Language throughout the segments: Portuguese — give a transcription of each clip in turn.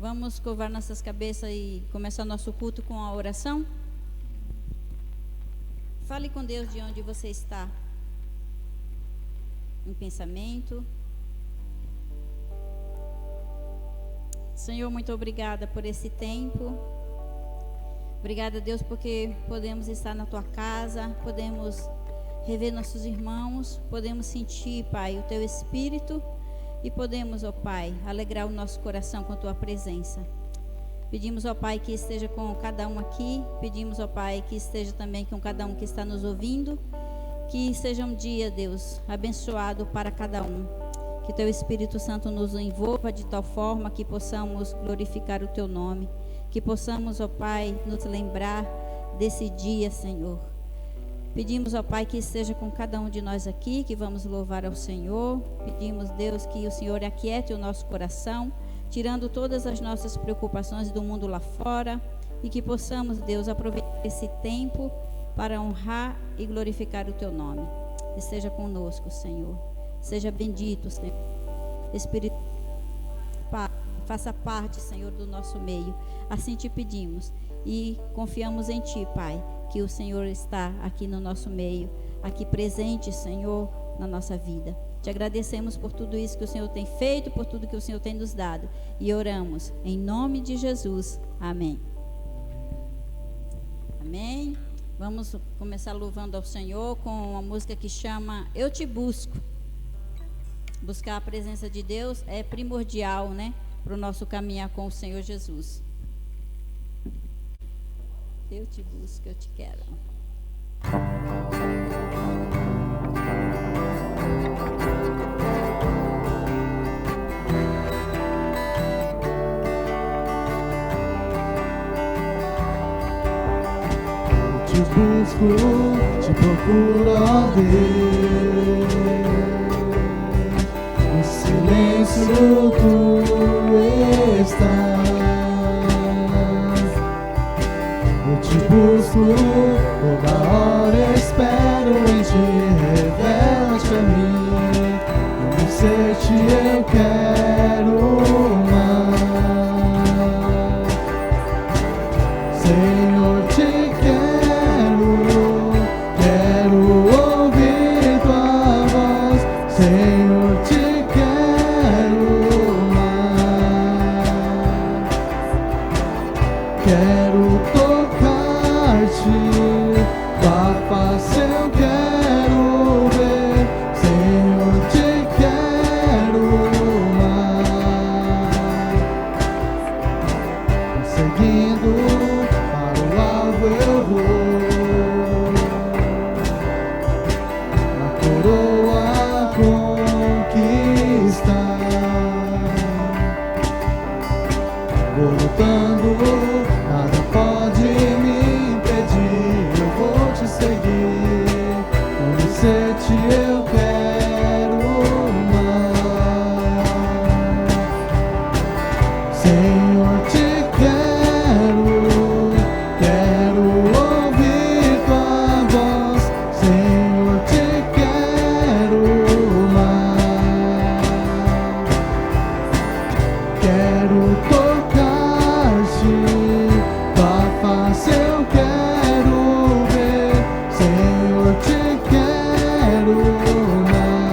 Vamos curvar nossas cabeças e começar nosso culto com a oração? Fale com Deus de onde você está, em pensamento. Senhor, muito obrigada por esse tempo. Obrigada, Deus, porque podemos estar na Tua casa, podemos rever nossos irmãos, podemos sentir, Pai, o Teu Espírito e podemos, ó Pai, alegrar o nosso coração com a Tua presença. Pedimos, ó Pai, que esteja com cada um aqui, pedimos, ó Pai, que esteja também com cada um que está nos ouvindo, que seja um dia, Deus, abençoado para cada um. Que Teu Espírito Santo nos envolva de tal forma que possamos glorificar o Teu nome, que possamos, ó Pai, nos lembrar desse dia, Senhor. Pedimos, ó Pai, que esteja com cada um de nós aqui, que vamos louvar ao Senhor. Pedimos, Deus, que o Senhor aquiete o nosso coração, tirando todas as nossas preocupações do mundo lá fora, e que possamos, Deus, aproveitar esse tempo para honrar e glorificar o Teu nome. Esteja conosco, Senhor. Seja bendito, Senhor. Espírito, faça parte, Senhor, do nosso meio. Assim te pedimos e confiamos em Ti, Pai, que o Senhor está aqui no nosso meio, aqui presente, Senhor, na nossa vida. Te agradecemos por tudo isso que o Senhor tem feito, por tudo que o Senhor tem nos dado. E oramos em nome de Jesus. Amém. Amém. Vamos começar louvando ao Senhor com uma música que chama Eu Te Busco. Buscar a presença de Deus é primordial, né, para o nosso caminhar com o Senhor Jesus. Eu te busco, eu te quero. Eu te busco, te procuro, ó Deus. No silêncio tu estás. Eu te busco, toda hora espero em Ti, revela-te a mim. Conhecer-te eu quero mais. Senhor, te quero ouvir Tua voz. Senhor, te quero mais. Quero tocar-te, Tua face eu quero ver. Senhor, te quero mais. Seguindo para o alvo eu vou, na coroa conquistar. Vou lutando, nada pode me impedir. Eu vou te seguir, conhecer-te eu quero mais. Senhor, te quero ouvir Tua voz. Senhor, te quero mais. Quero tocar-te, Tua face eu quero ver. Senhor, te quero mais.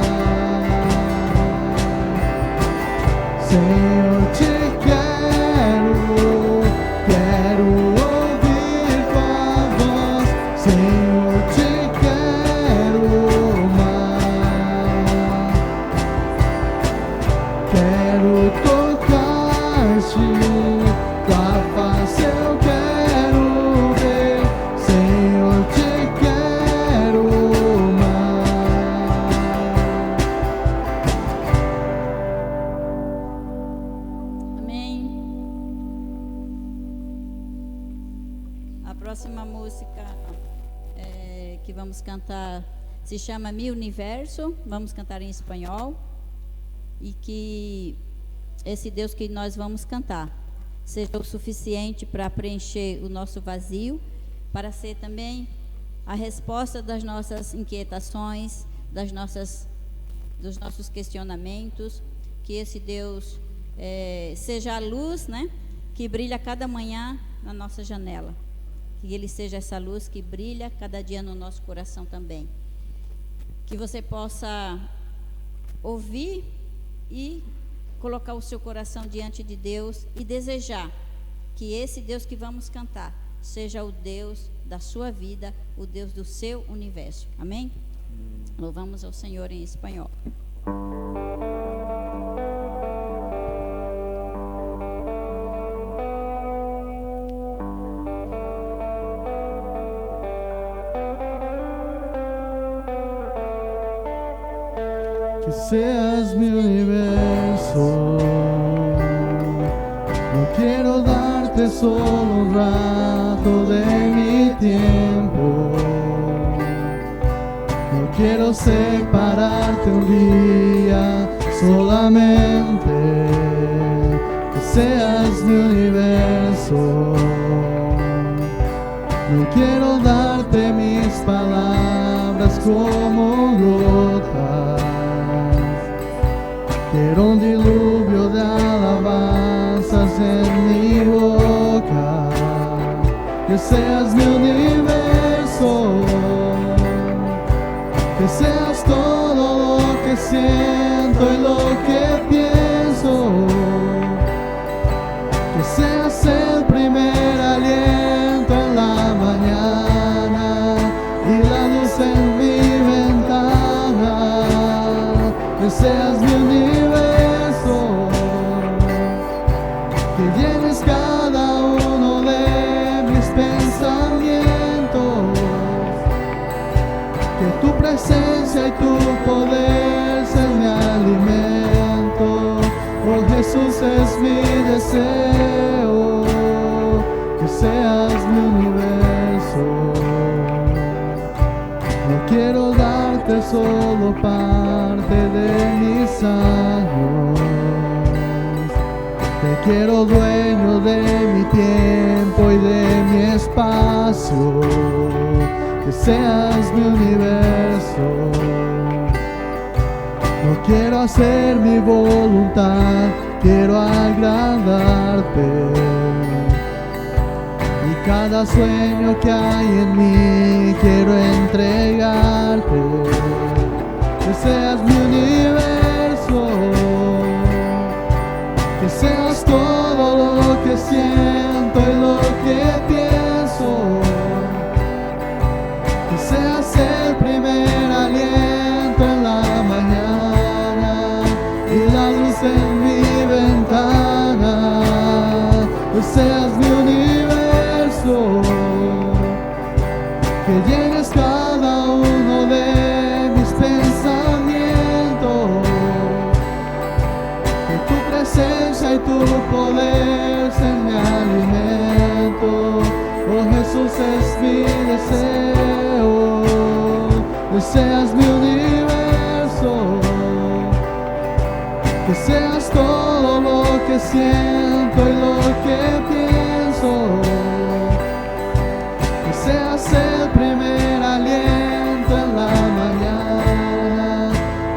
Senhor, te quero ouvir Tua voz. Senhor, te quero mais. Quero tocar-te, Tua face eu quero ver. Senhor, te quero mais. Amém. A próxima música que vamos cantar se chama Mi Universo. Vamos cantar em espanhol. E que esse Deus que nós vamos cantar seja o suficiente para preencher o nosso vazio, para ser também a resposta das nossas inquietações, dos nossos questionamentos. Que esse Deus seja a luz, né, que brilha cada manhã na nossa janela. Que Ele seja essa luz que brilha cada dia no nosso coração também. Que você possa ouvir e colocar o seu coração diante de Deus e desejar que esse Deus que vamos cantar seja o Deus da sua vida, o Deus do seu universo. Amém? Louvamos ao Senhor em espanhol. Que seas mi universo, no quiero darte solo un rato de mi tiempo, no quiero separarte un día solamente, que seas mi universo, no quiero darte mis palabras como gotas. Quiero un diluvio de alabanzas en mi boca, que seas mi universo, que seas todo lo que siento y lo que pienso, que seas el primer aliento en la mañana y la luz en mi ventana, que seas mi universo, que llenes cada uno de mis pensamientos, que tu presencia y tu poder sean mi alimento. Oh Jesús, es mi deseo, que seas mi universo. No quiero darte solo parte de mis años, te quiero dueño de mi tiempo y de mi espacio, que seas mi universo. No quiero hacer mi voluntad, quiero agradarte. Y cada sueño que hay en mí quiero entregarte, que seas mi universo, que seas todo lo que siento y lo que pienso, que seas el primer aliento en la mañana y la luz en mi ventana, que seas mi universo, que llenes cada uno de mis pensamientos, que tu presencia y tu poder sean mi alimento. Oh Jesús, es mi deseo, que seas mi universo, que seas todo lo que siento y lo que pienso, que seas el primer aliento en la mañana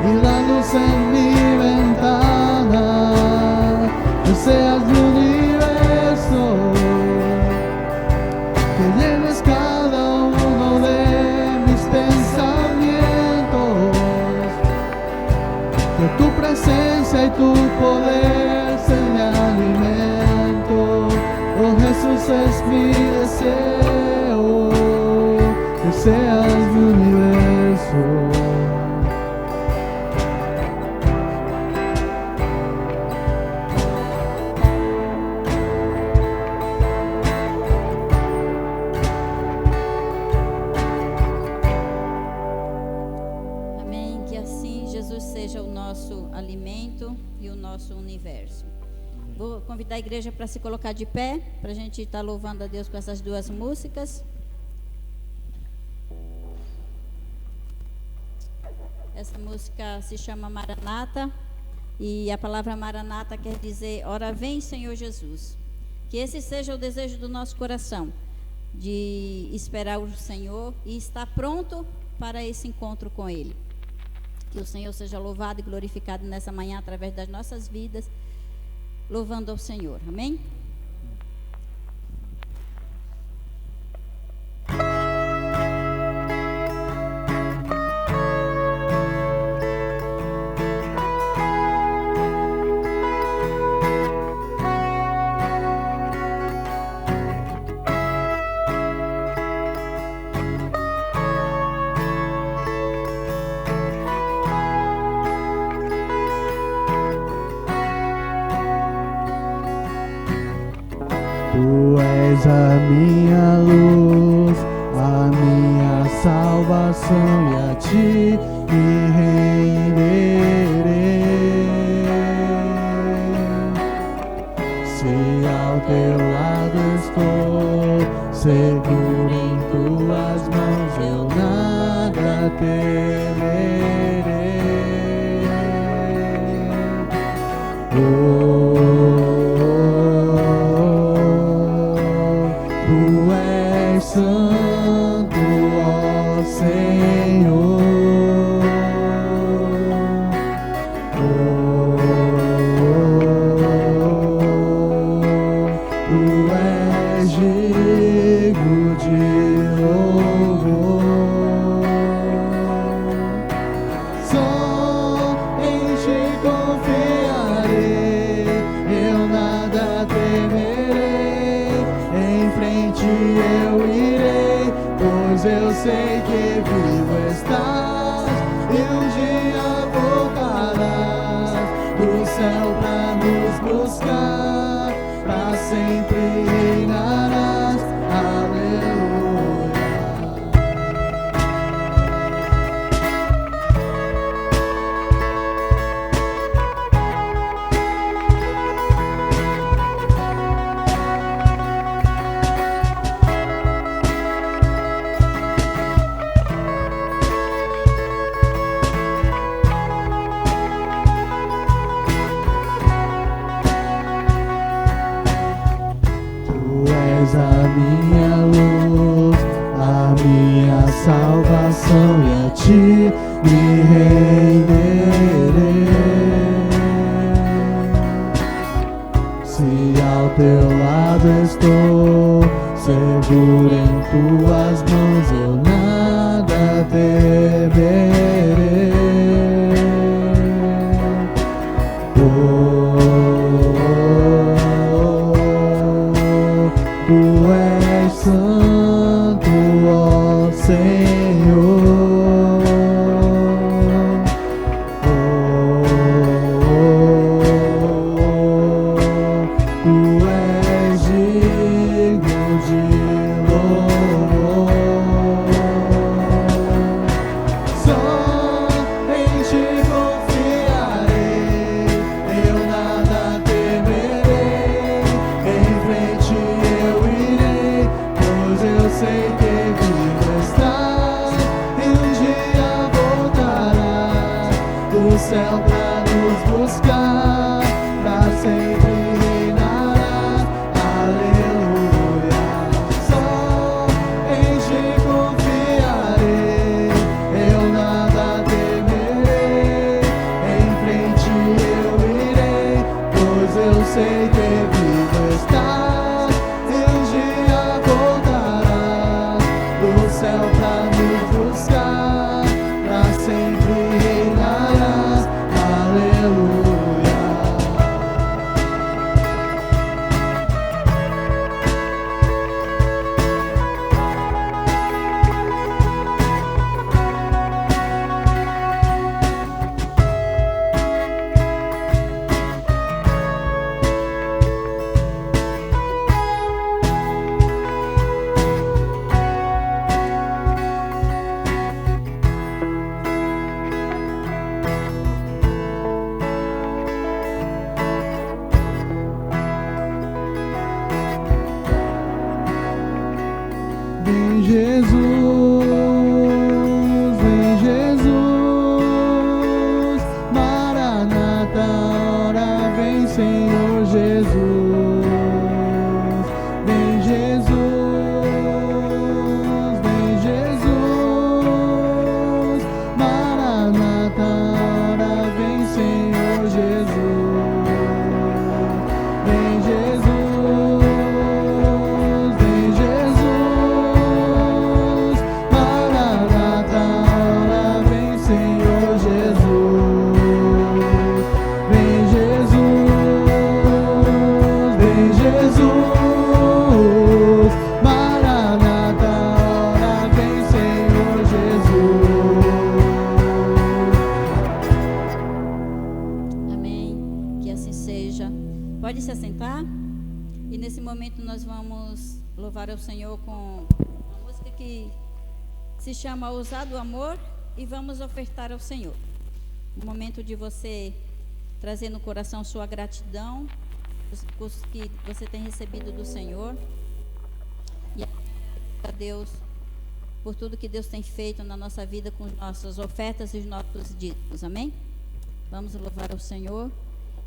y la luz en mi ventana, que seas mi universo, que llenes cada uno de mis pensamientos, que tu presencia y tu poder sean mi alimento. Oh Jesús, es mi deseo, que seas mi universo. Amém. Que assim Jesus seja o nosso alimento e o nosso universo. Vou convidar a igreja para se colocar de pé, para a gente estar louvando a Deus com essas duas músicas. Essa música se chama Maranata, e a palavra Maranata quer dizer: ora vem, Senhor Jesus. Que esse seja o desejo do nosso coração, de esperar o Senhor e estar pronto para esse encontro com Ele. Que o Senhor seja louvado e glorificado nessa manhã através das nossas vidas. louvando ao Senhor. Amém? Tu és a minha luz, a minha salvação, e a ti me renderei. Se ao teu lado estou, seguro em tuas mãos, eu nada temerei. Santo, ó Senhor, Tu és digno de louvor. Só em Ti confiarei, eu nada temerei. Em frente eu irei, pois eu sei que vivo estás e um dia voltarás do céu pra nos buscar, pra sempre reinarás. Aleluia. A minha luz, a minha salvação, e a ti me renderei. Se ao teu lado estou, seguro em tuas mãos, eu nada temerei. Tu és santo, ó Senhor. Tu és digno de louvor. Só em Ti confiarei, eu nada temerei. Em frente eu irei, pois eu sei que vivo estás e um dia voltarás do céu pra nos buscar, pra sempre reinarás. Aleluia. Só em Ti confiarei, eu nada temerei. Em frente eu irei, pois eu sei que vivo estás e um dia voltarás do céu pra nos buscar, pra sempre reinarás. Aleluia. Pode se assentar. E nesse momento nós vamos louvar ao Senhor com uma música que se chama Ousado Amor, e vamos ofertar ao Senhor. Um momento de você trazer no coração sua gratidão, os que você tem recebido do Senhor. E a Deus por tudo que Deus tem feito na nossa vida com nossas ofertas e os nossos dízimos. Amém? Vamos louvar ao Senhor.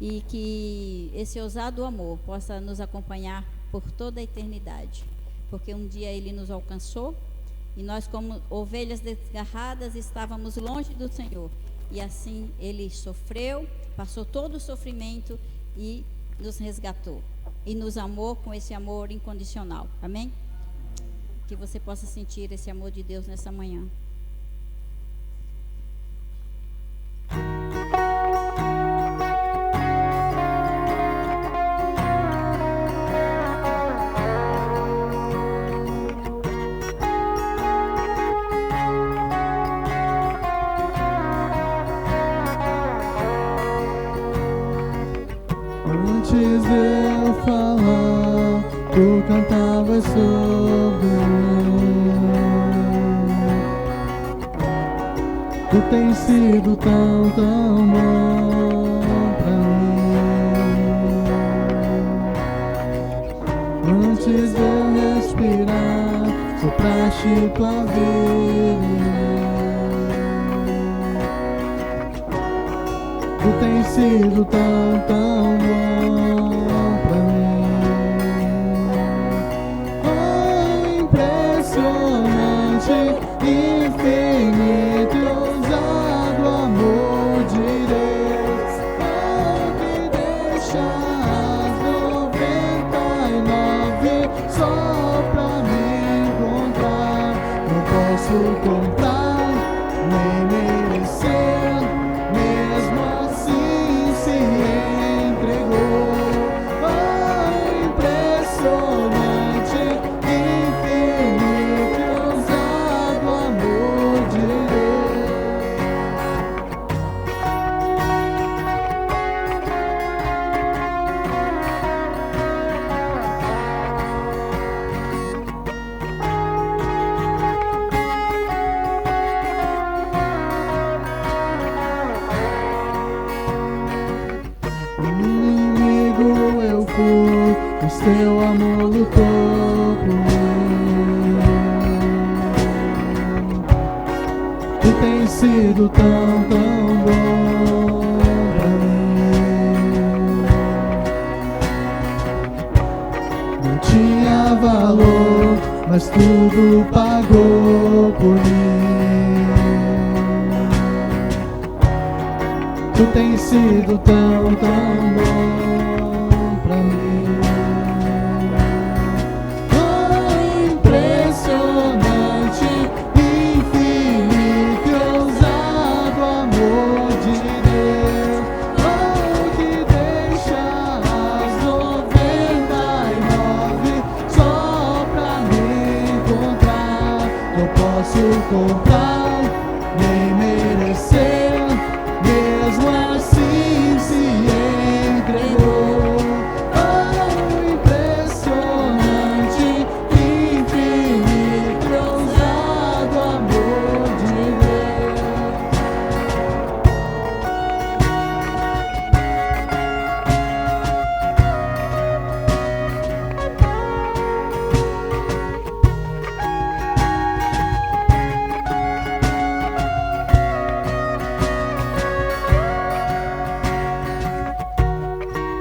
E que esse ousado amor possa nos acompanhar por toda a eternidade. Porque um dia Ele nos alcançou e nós, como ovelhas desgarradas, estávamos longe do Senhor. E assim Ele sofreu, passou todo o sofrimento e nos resgatou. E nos amou com esse amor incondicional. Amém? Que você possa sentir esse amor de Deus nessa manhã. Antes de eu falar, tu cantavas sobre mim. Tu tens sido tão, tão bom pra mim. Antes de eu respirar, sopraste tua vida em mim. Tu tens sido tão, tão bom pra mim. Oh, impressionante, infinito e ousado amor de Deus. Oh, que deixa as 99 só pra me encontrar. Não posso comprar, nem merecer, mesmo assim se entregou. Oh, impressionante, infinito e ousado amor de Deus. Inimigo eu fui, mas teu amor lutou por mim. Tu tens sido tão, tão bom pra mim. Não tinha valor, mas tudo pagou por mim. Tu tens sido tão, tão bom pra mim. Oh, impressionante, infinito e ousado amor de Deus. Oh, que deixa as 99 só pra me encontrar. Não posso comprar, nem merecer, mesmo assim se entregou. Oh, impressionante, infinito e ousado amor de Deus.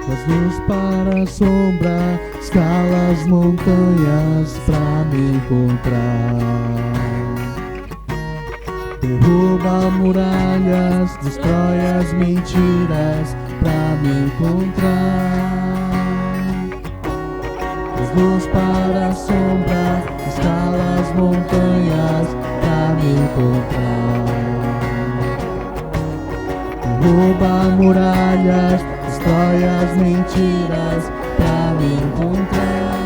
Das luz para a sombra, escala as montanhas pra me encontrar. Derruba muralhas, destrói as mentiras pra me encontrar. Das luz para a sombra, escala as montanhas pra me encontrar. Derruba muralhas, destrói as mentiras pra me encontrar.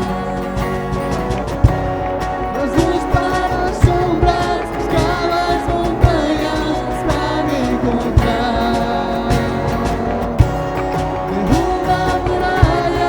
Das luz para a sombra, escala as montanhas pra me encontrar. Derruba muralhas,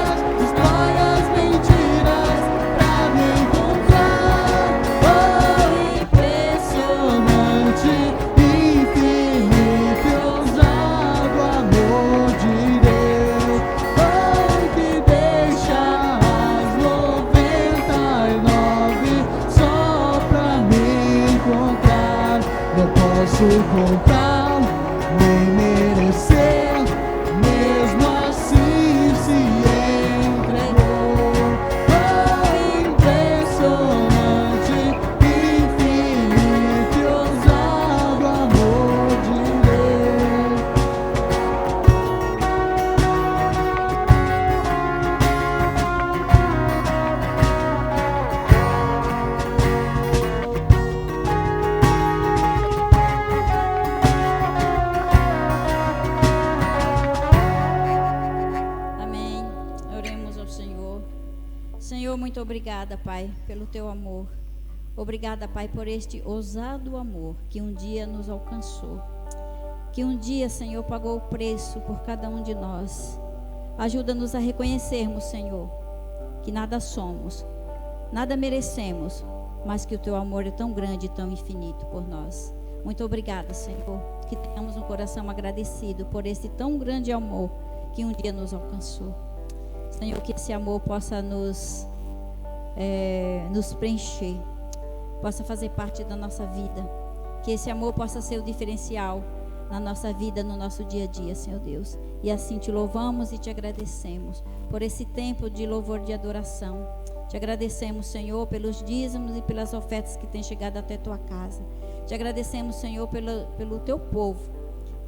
suportar, nem merecer, mesmo assim se entregou. Oh, impressionante, infinito e ousado amor de Deus. Amém. Oremos ao Senhor. Senhor, muito obrigada, Pai, pelo teu amor. Obrigada, Pai, por este ousado amor que um dia nos alcançou. Que um dia, Senhor, pagou o preço por cada um de nós. Ajuda-nos a reconhecermos, Senhor, que nada somos, nada merecemos, mas que o teu amor é tão grande e tão infinito por nós. Muito obrigada, Senhor, que tenhamos um coração agradecido por esse tão grande amor que um dia nos alcançou. Senhor, que esse amor possa nos preencher, possa fazer parte da nossa vida, que esse amor possa ser o diferencial na nossa vida, no nosso dia a dia, Senhor Deus. E assim te louvamos e te agradecemos por esse tempo de louvor, de adoração. Te agradecemos, Senhor, pelos dízimos e pelas ofertas que têm chegado até tua casa. Te agradecemos, Senhor, pelo teu povo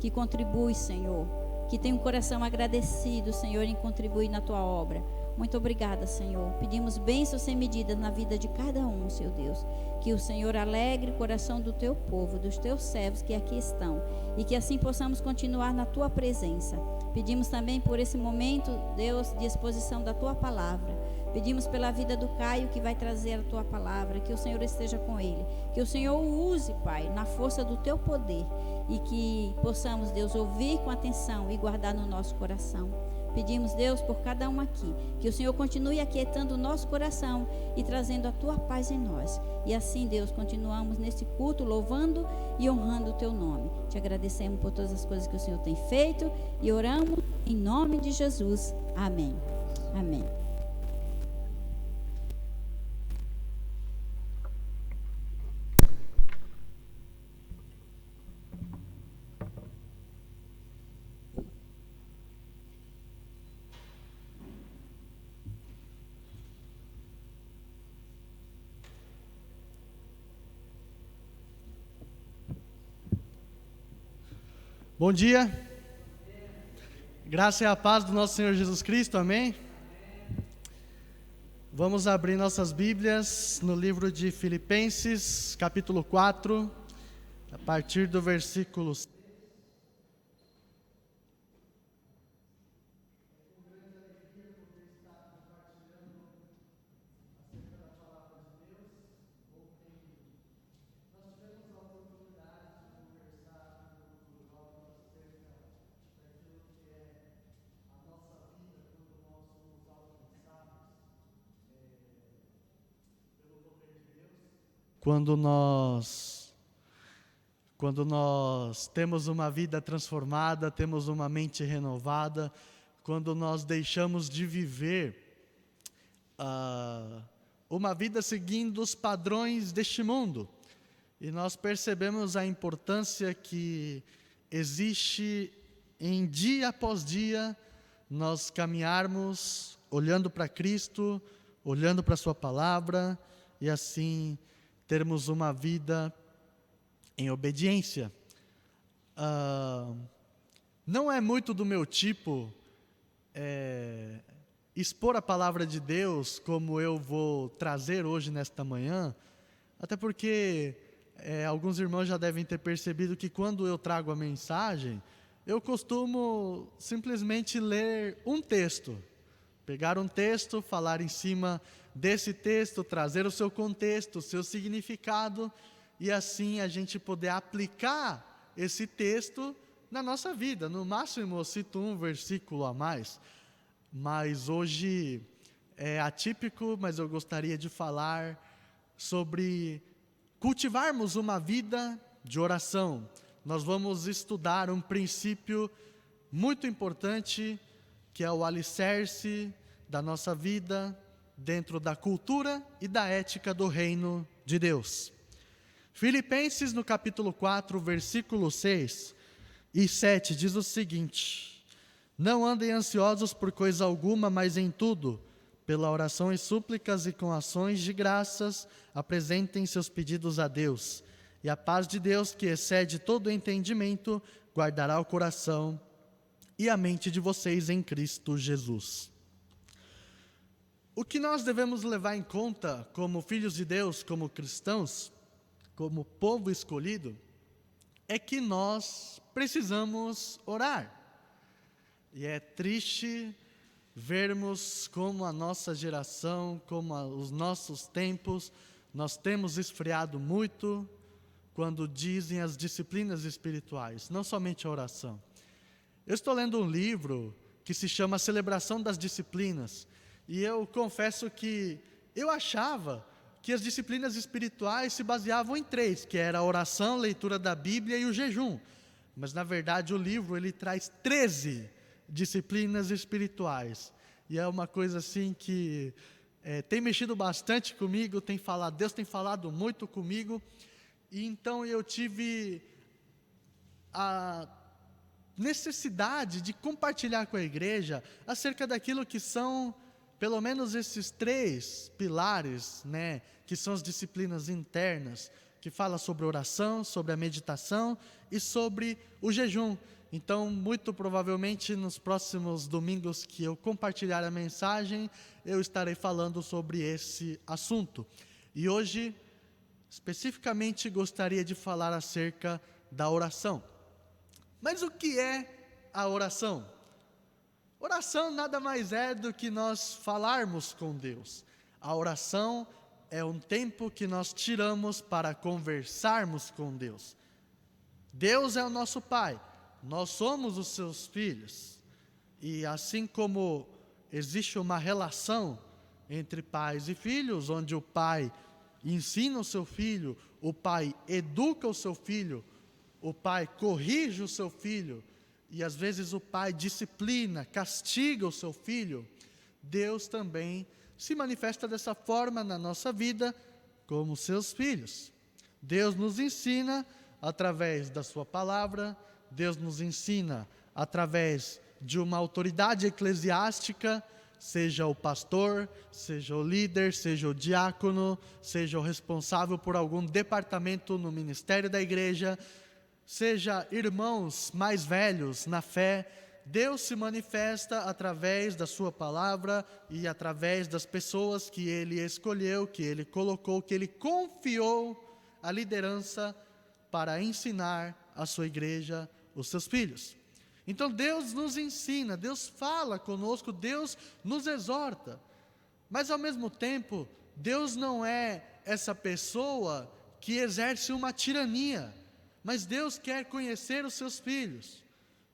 que contribui, Senhor, que tem um coração agradecido, Senhor, em contribuir na tua obra. Muito obrigada, Senhor. Pedimos bênçãos sem medida na vida de cada um, Senhor Deus. Que o Senhor alegre o coração do teu povo, dos teus servos que aqui estão. E que assim possamos continuar na tua presença. Pedimos também por esse momento, Deus, de exposição da tua palavra. Pedimos pela vida do Caio, que vai trazer a tua palavra. Que o Senhor esteja com ele. Que o Senhor o use, Pai, na força do teu poder. E que possamos, Deus, ouvir com atenção e guardar no nosso coração. Pedimos, Deus, por cada um aqui, que o Senhor continue aquietando o nosso coração e trazendo a tua paz em nós. E assim, Deus, continuamos nesse culto louvando e honrando o teu nome. Te agradecemos por todas as coisas que o Senhor tem feito e oramos em nome de Jesus. Amém. Amém. Bom dia, graça e a paz do nosso Senhor Jesus Cristo, amém? Vamos abrir nossas Bíblias no livro de Filipenses, capítulo 4, a partir do versículo 6. Quando nós temos uma vida transformada, temos uma mente renovada, quando nós deixamos de viver uma vida seguindo os padrões deste mundo, e nós percebemos a importância que existe em dia após dia nós caminharmos olhando para Cristo, olhando para a sua palavra, e assim termos uma vida em obediência. Não é muito do meu tipo expor a palavra de Deus como eu vou trazer hoje nesta manhã, até porque alguns irmãos já devem ter percebido que quando eu trago a mensagem, eu costumo simplesmente ler um texto, pegar um texto, falar em cima desse texto, trazer o seu contexto, o seu significado, e assim a gente poder aplicar esse texto na nossa vida. No máximo eu cito um versículo a mais, mas hoje é atípico, mas eu gostaria de falar sobre cultivarmos uma vida de oração. Nós vamos estudar um princípio muito importante, que é o alicerce da nossa vida dentro da cultura e da ética do reino de Deus. Filipenses, no capítulo 4, versículo 6 e 7, diz o seguinte: não andem ansiosos por coisa alguma, mas em tudo, pela oração e súplicas e com ações de graças, apresentem seus pedidos a Deus. E a paz de Deus, que excede todo entendimento, guardará o coração e a mente de vocês em Cristo Jesus. O que nós devemos levar em conta como filhos de Deus, como cristãos, como povo escolhido, é que nós precisamos orar. E é triste vermos como a nossa geração, como os nossos tempos, nós temos esfriado muito quando dizem as disciplinas espirituais, não somente a oração. Eu estou lendo um livro que se chama Celebração das Disciplinas, e eu confesso que eu achava que as disciplinas espirituais se baseavam em 3, que era a oração, a leitura da Bíblia e o jejum. Mas na verdade o livro ele traz 13 disciplinas espirituais. E é uma coisa assim que tem mexido bastante comigo, Deus tem falado muito comigo. E então eu tive a necessidade de compartilhar com a igreja acerca daquilo que são pelo menos esses 3 pilares, né, que são as disciplinas internas, que fala sobre oração, sobre a meditação e sobre o jejum. Então, muito provavelmente, nos próximos domingos que eu compartilhar a mensagem, eu estarei falando sobre esse assunto. E hoje, especificamente, gostaria de falar acerca da oração. Mas o que é a oração? Oração nada mais é do que nós falarmos com Deus. A oração é um tempo que nós tiramos para conversarmos com Deus. Deus é o nosso Pai, nós somos os seus filhos. E assim como existe uma relação entre pais e filhos, onde o pai ensina o seu filho, o pai educa o seu filho, o pai corrige o seu filho, e às vezes o pai disciplina, castiga o seu filho, Deus também se manifesta dessa forma na nossa vida como seus filhos. Deus nos ensina através da sua palavra, Deus nos ensina através de uma autoridade eclesiástica, seja o pastor, seja o líder, seja o diácono, seja o responsável por algum departamento no ministério da igreja, seja irmãos mais velhos na fé. Deus se manifesta através da sua palavra e através das pessoas que Ele escolheu, que Ele colocou, que Ele confiou a liderança para ensinar a sua igreja, os seus filhos. Então Deus nos ensina, Deus fala conosco, Deus nos exorta. Mas ao mesmo tempo, Deus não é essa pessoa que exerce uma tirania. Mas Deus quer conhecer os seus filhos.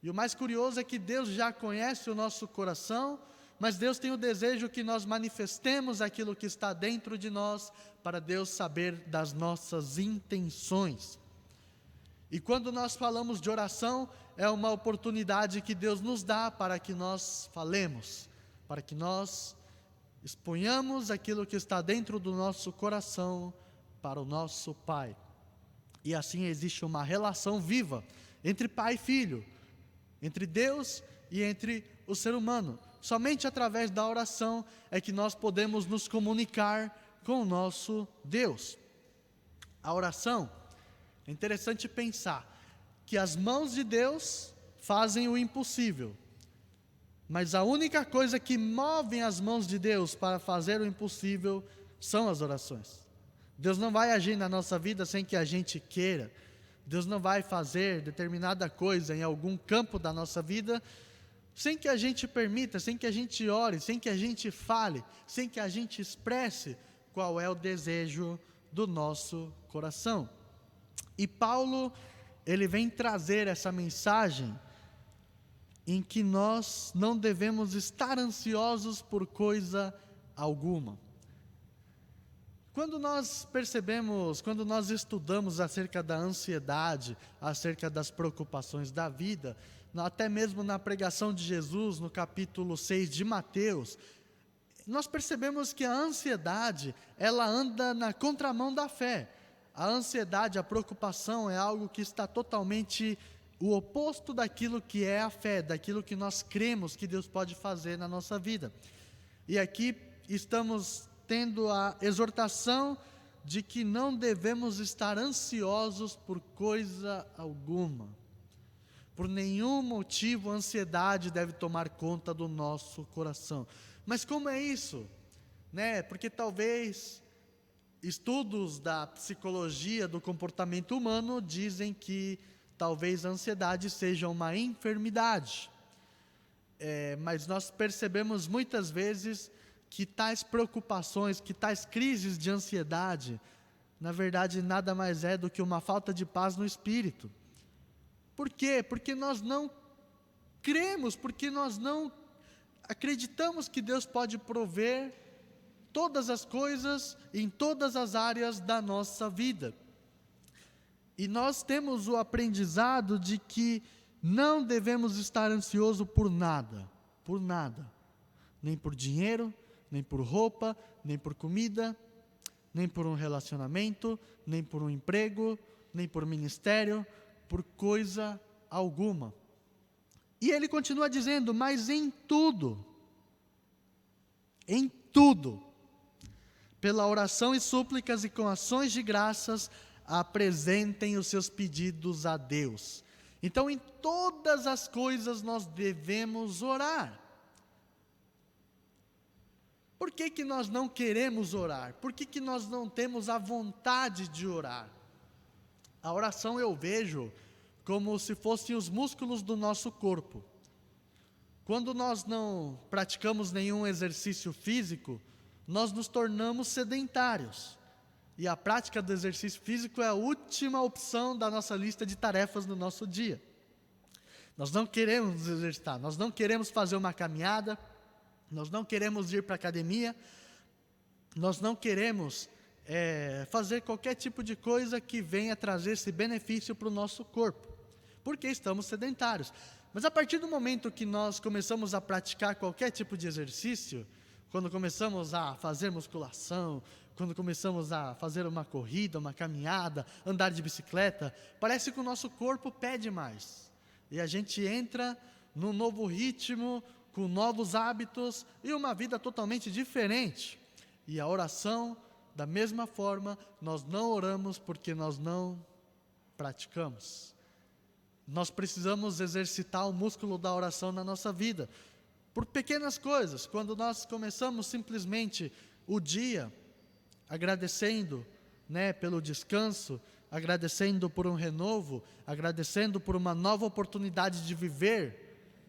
E o mais curioso é que Deus já conhece o nosso coração, mas Deus tem o desejo que nós manifestemos aquilo que está dentro de nós, para Deus saber das nossas intenções. E quando nós falamos de oração, é uma oportunidade que Deus nos dá para que nós falemos, para que nós exponhamos aquilo que está dentro do nosso coração para o nosso Pai. E assim existe uma relação viva entre pai e filho, entre Deus e entre o ser humano. Somente através da oração é que nós podemos nos comunicar com o nosso Deus. A oração, é interessante pensar que as mãos de Deus fazem o impossível, mas a única coisa que move as mãos de Deus para fazer o impossível são as orações. Deus não vai agir na nossa vida sem que a gente queira. Deus não vai fazer determinada coisa em algum campo da nossa vida sem que a gente permita, sem que a gente ore, sem que a gente fale, sem que a gente expresse qual é o desejo do nosso coração. E Paulo, ele vem trazer essa mensagem em que nós não devemos estar ansiosos por coisa alguma. Quando nós percebemos, quando nós estudamos acerca da ansiedade, acerca das preocupações da vida, até mesmo na pregação de Jesus, no capítulo 6 de Mateus, nós percebemos que a ansiedade, ela anda na contramão da fé. a ansiedade, a preocupação é algo que está totalmente o oposto daquilo que é a fé, daquilo que nós cremos que Deus pode fazer na nossa vida. E aqui estamos tendo a exortação de que não devemos estar ansiosos por coisa alguma. Por nenhum motivo a ansiedade deve tomar conta do nosso coração. Mas como é isso? Porque talvez estudos da psicologia do comportamento humano dizem que talvez a ansiedade seja uma enfermidade. Mas nós percebemos muitas vezes que tais preocupações, que tais crises de ansiedade, na verdade nada mais é do que uma falta de paz no espírito. Por quê? Porque nós não cremos, porque nós não acreditamos que Deus pode prover todas as coisas em todas as áreas da nossa vida. E nós temos o aprendizado de que não devemos estar ansiosos por nada, nem por dinheiro, nem por roupa, nem por comida, nem por um relacionamento, nem por um emprego, nem por ministério, por coisa alguma. E ele continua dizendo, mas em tudo, pela oração e súplicas e com ações de graças, apresentem os seus pedidos a Deus. Então, em todas as coisas nós devemos orar. Por que nós não queremos orar? Por que nós não temos a vontade de orar? A oração eu vejo como se fossem os músculos do nosso corpo. Quando nós não praticamos nenhum exercício físico, nós nos tornamos sedentários. E a prática do exercício físico é a última opção da nossa lista de tarefas no nosso dia. Nós não queremos nos exercitar, nós não queremos fazer uma caminhada, nós não queremos ir para a academia, nós não queremos fazer qualquer tipo de coisa que venha trazer esse benefício para o nosso corpo, porque estamos sedentários. Mas a partir do momento que nós começamos a praticar qualquer tipo de exercício, quando começamos a fazer musculação, quando começamos a fazer uma corrida, uma caminhada, andar de bicicleta, parece que o nosso corpo pede mais. E a gente entra num novo ritmo, com novos hábitos e uma vida totalmente diferente. E a oração, da mesma forma, nós não oramos porque nós não praticamos. Nós precisamos exercitar o músculo da oração na nossa vida, por pequenas coisas. Quando nós começamos simplesmente o dia agradecendo, pelo descanso, agradecendo por um renovo, agradecendo por uma nova oportunidade de viver,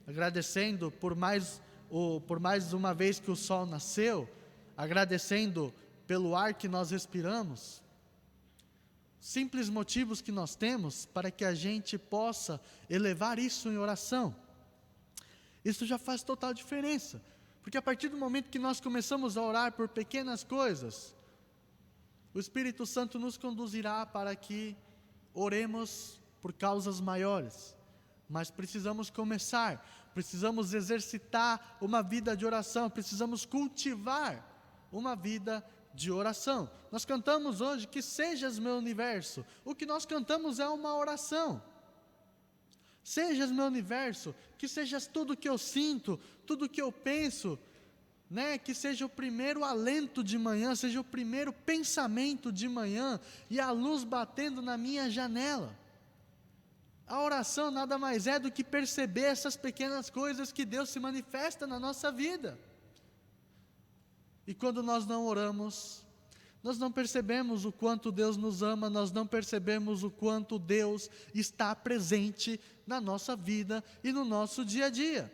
agradecendo por mais uma vez que o sol nasceu, agradecendo pelo ar que nós respiramos. Simples motivos que nós temos para que a gente possa elevar isso em oração. Isso já faz total diferença, porque a partir do momento que nós começamos a orar por pequenas coisas, o Espírito Santo nos conduzirá para que oremos por causas maiores. Mas precisamos começar, precisamos exercitar uma vida de oração, precisamos cultivar uma vida de oração. Nós cantamos hoje, que sejas meu universo. O que nós cantamos é uma oração. Sejas meu universo, que sejas tudo que eu sinto, tudo que eu penso, que seja o primeiro alento de manhã, seja o primeiro pensamento de manhã, e a luz batendo na minha janela. A oração nada mais é do que perceber essas pequenas coisas que Deus se manifesta na nossa vida. E quando nós não oramos, nós não percebemos o quanto Deus nos ama, nós não percebemos o quanto Deus está presente na nossa vida e no nosso dia a dia.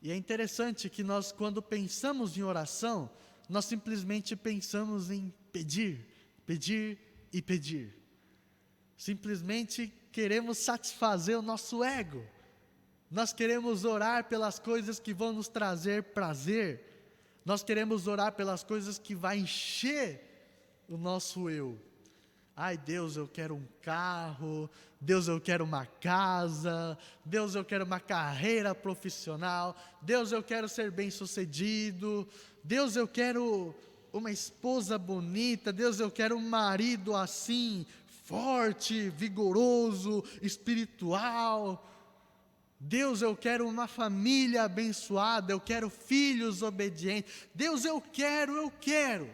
E é interessante que nós, quando pensamos em oração, nós simplesmente pensamos em pedir, pedir e pedir. Simplesmente queremos satisfazer o nosso ego. Nós queremos orar pelas coisas que vão nos trazer prazer. Nós queremos orar pelas coisas que vão encher o nosso eu. Ai, Deus, eu quero um carro. Deus, eu quero uma casa. Deus, eu quero uma carreira profissional. Deus, eu quero ser bem-sucedido. Deus, eu quero uma esposa bonita. Deus, eu quero um marido assim, forte, vigoroso, espiritual. Deus, eu quero uma família abençoada, eu quero filhos obedientes. Deus, eu quero.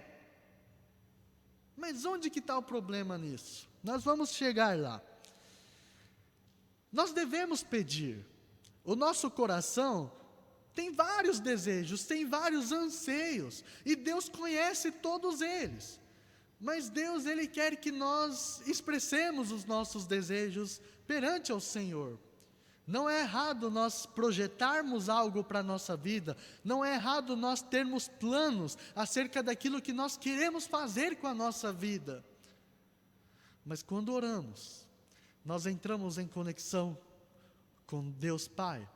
Mas onde que está o problema nisso? Nós vamos chegar lá. Nós devemos pedir. O nosso coração tem vários desejos, tem vários anseios, e Deus conhece todos eles. Mas Deus, Ele quer que nós expressemos os nossos desejos perante ao Senhor. Não é errado nós projetarmos algo para a nossa vida, não é errado nós termos planos acerca daquilo que nós queremos fazer com a nossa vida. Mas quando oramos, nós entramos em conexão com Deus Pai,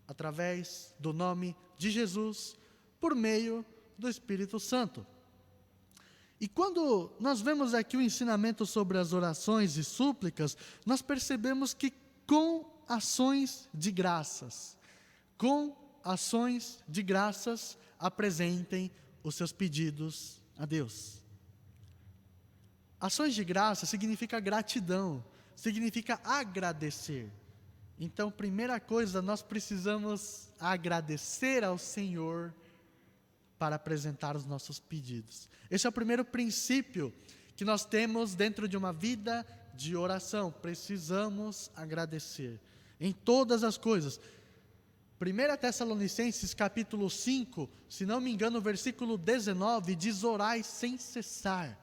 através do nome de Jesus, por meio do Espírito Santo. E quando nós vemos aqui o ensinamento sobre as orações e súplicas, nós percebemos que com ações de graças, apresentem os seus pedidos a Deus. Ações de graça significa gratidão, significa agradecer. Então, primeira coisa, nós precisamos agradecer ao Senhor para apresentar os nossos pedidos. Esse é o primeiro princípio que nós temos dentro de uma vida de oração. Precisamos agradecer em todas as coisas. 1 Tessalonicenses capítulo 5, se não me engano, versículo 19, diz: orai sem cessar.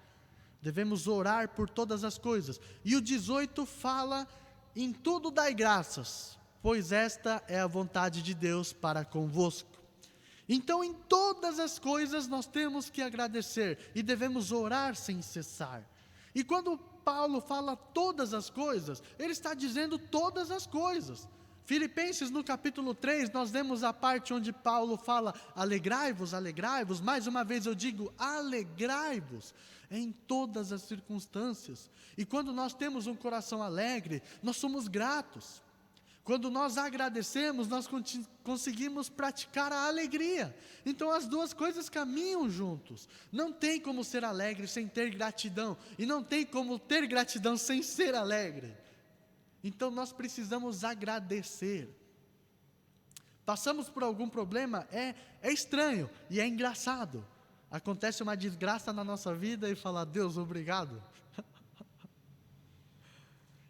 Devemos orar por todas as coisas. E o 18 fala: em tudo dai graças, pois esta é a vontade de Deus para convosco. Então, em todas as coisas nós temos que agradecer e devemos orar sem cessar. E quando Paulo fala todas as coisas, ele está dizendo todas as coisas. Filipenses no capítulo 3, nós vemos a parte onde Paulo fala: alegrai-vos, alegrai-vos. Mais uma vez eu digo, alegrai-vos em todas as circunstâncias. E quando nós temos um coração alegre, nós somos gratos. Quando nós agradecemos, nós conseguimos praticar a alegria. Então as duas coisas caminham juntos. Não tem como ser alegre sem ter gratidão, e não tem como ter gratidão sem ser alegre. Então nós precisamos agradecer. Passamos por algum problema, é estranho e é engraçado. Acontece uma desgraça na nossa vida e fala: Deus, obrigado.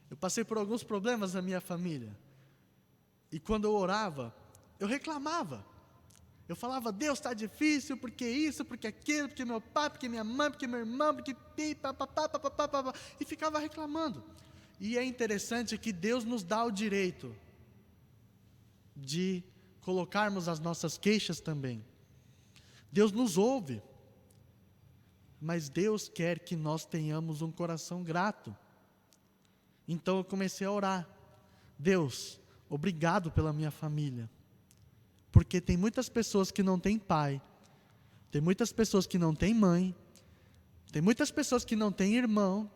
Eu passei por alguns problemas na minha família. E quando eu orava, eu reclamava. Eu falava: Deus, está difícil, porque isso, porque aquilo, porque meu pai, porque minha mãe, porque meu irmão, porque papapá. E ficava reclamando. E é interessante que Deus nos dá o direito de colocarmos as nossas queixas também. Deus nos ouve. Mas Deus quer que nós tenhamos um coração grato. Então eu comecei a orar: Deus, obrigado pela minha família. Porque tem muitas pessoas que não têm pai, tem muitas pessoas que não têm mãe, tem muitas pessoas que não têm irmão,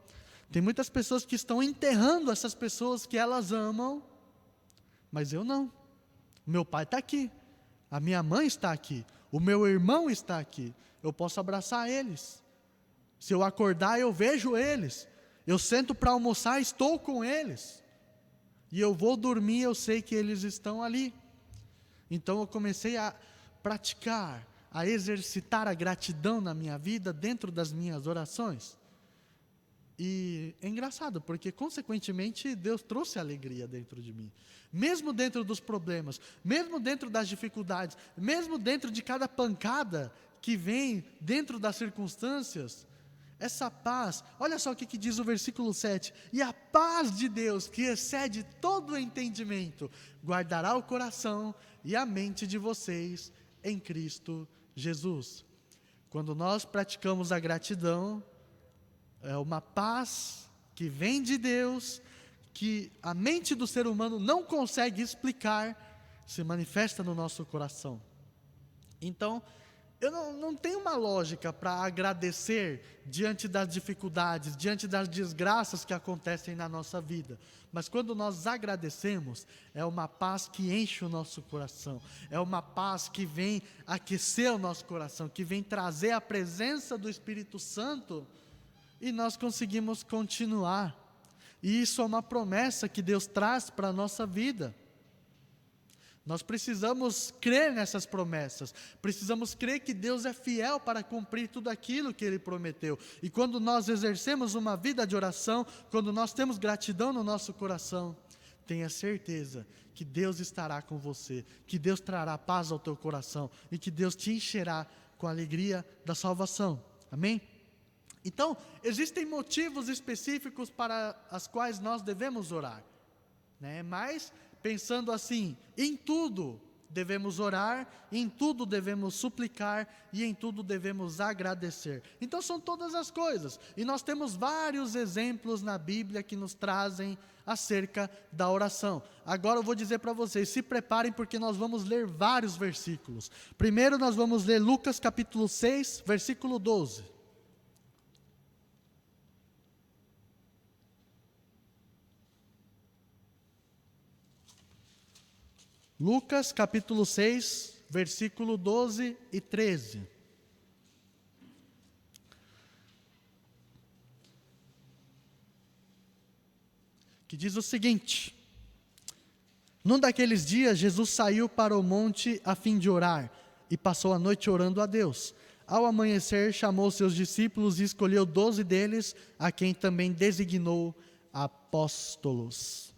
tem muitas pessoas que estão enterrando essas pessoas que elas amam, mas eu não. O meu pai está aqui, a minha mãe está aqui, o meu irmão está aqui, eu posso abraçar eles. Se eu acordar, eu vejo eles, eu sento para almoçar, estou com eles. E eu vou dormir, eu sei que eles estão ali. Então eu comecei a praticar, a exercitar a gratidão na minha vida, dentro das minhas orações. E é engraçado, porque consequentemente Deus trouxe alegria dentro de mim. Mesmo dentro dos problemas, mesmo dentro das dificuldades, mesmo dentro de cada pancada que vem dentro das circunstâncias, essa paz, olha só o que diz o versículo 7, e a paz de Deus, que excede todo o entendimento, guardará o coração e a mente de vocês em Cristo Jesus. Quando nós praticamos a gratidão, é uma paz que vem de Deus, que a mente do ser humano não consegue explicar, se manifesta no nosso coração. Então, Eu não tenho uma lógica para agradecer diante das dificuldades, diante das desgraças que acontecem na nossa vida. Mas quando nós agradecemos, é uma paz que enche o nosso coração. É uma paz que vem aquecer o nosso coração, que vem trazer a presença do Espírito Santo e nós conseguimos continuar. E isso é uma promessa que Deus traz para a nossa vida. Nós precisamos crer nessas promessas, precisamos crer que Deus é fiel para cumprir tudo aquilo que Ele prometeu. E quando nós exercemos uma vida de oração, quando nós temos gratidão no nosso coração, tenha certeza que Deus estará com você, que Deus trará paz ao teu coração e que Deus te encherá com a alegria da salvação. Amém? Então, existem motivos específicos para os quais nós devemos orar, né? Mas pensando assim, em tudo devemos orar, em tudo devemos suplicar e em tudo devemos agradecer. Então são todas as coisas. E nós temos vários exemplos na Bíblia que nos trazem acerca da oração. Agora eu vou dizer para vocês, se preparem porque nós vamos ler vários versículos. Primeiro nós vamos ler Lucas capítulo 6, versículo 12. Lucas capítulo 6, versículo 12 e 13. Que diz o seguinte: num daqueles dias, Jesus saiu para o monte a fim de orar, e passou a noite orando a Deus. Ao amanhecer, chamou seus discípulos e escolheu 12 deles, a quem também designou apóstolos.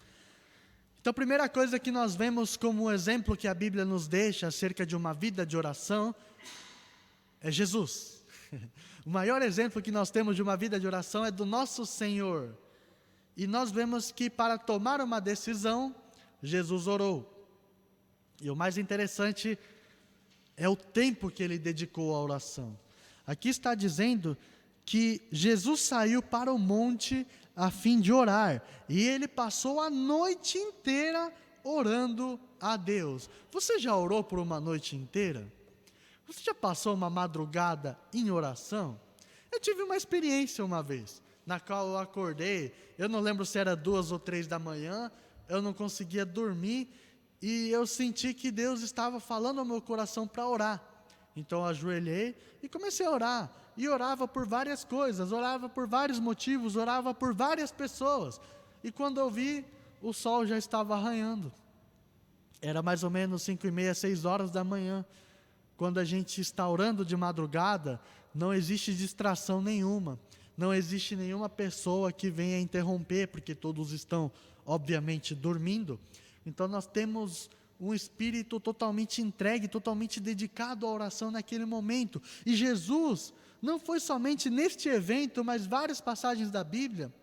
Então, a primeira coisa que nós vemos como exemplo que a Bíblia nos deixa acerca de uma vida de oração é Jesus. O maior exemplo que nós temos de uma vida de oração é do nosso Senhor. E nós vemos que para tomar uma decisão, Jesus orou. E o mais interessante é o tempo que ele dedicou à oração. Aqui está dizendo que Jesus saiu para o monte a fim de orar, e ele passou a noite inteira orando a Deus. Você já orou por uma noite inteira? Você já passou uma madrugada em oração? Eu tive uma experiência uma vez, na qual eu acordei, eu não lembro se era 2 ou 3 da manhã, eu não conseguia dormir, e eu senti que Deus estava falando ao meu coração para orar. Então eu ajoelhei e comecei a orar, e orava por várias coisas, orava por vários motivos, orava por várias pessoas, e quando eu vi, o sol já estava arranhando, era mais ou menos 5:30, 6 horas da manhã. Quando a gente está orando de madrugada, não existe distração nenhuma, não existe nenhuma pessoa que venha interromper, porque todos estão obviamente dormindo. Então nós temos um espírito totalmente entregue, totalmente dedicado à oração naquele momento. E Jesus, não foi somente neste evento, mas várias passagens da Bíblia,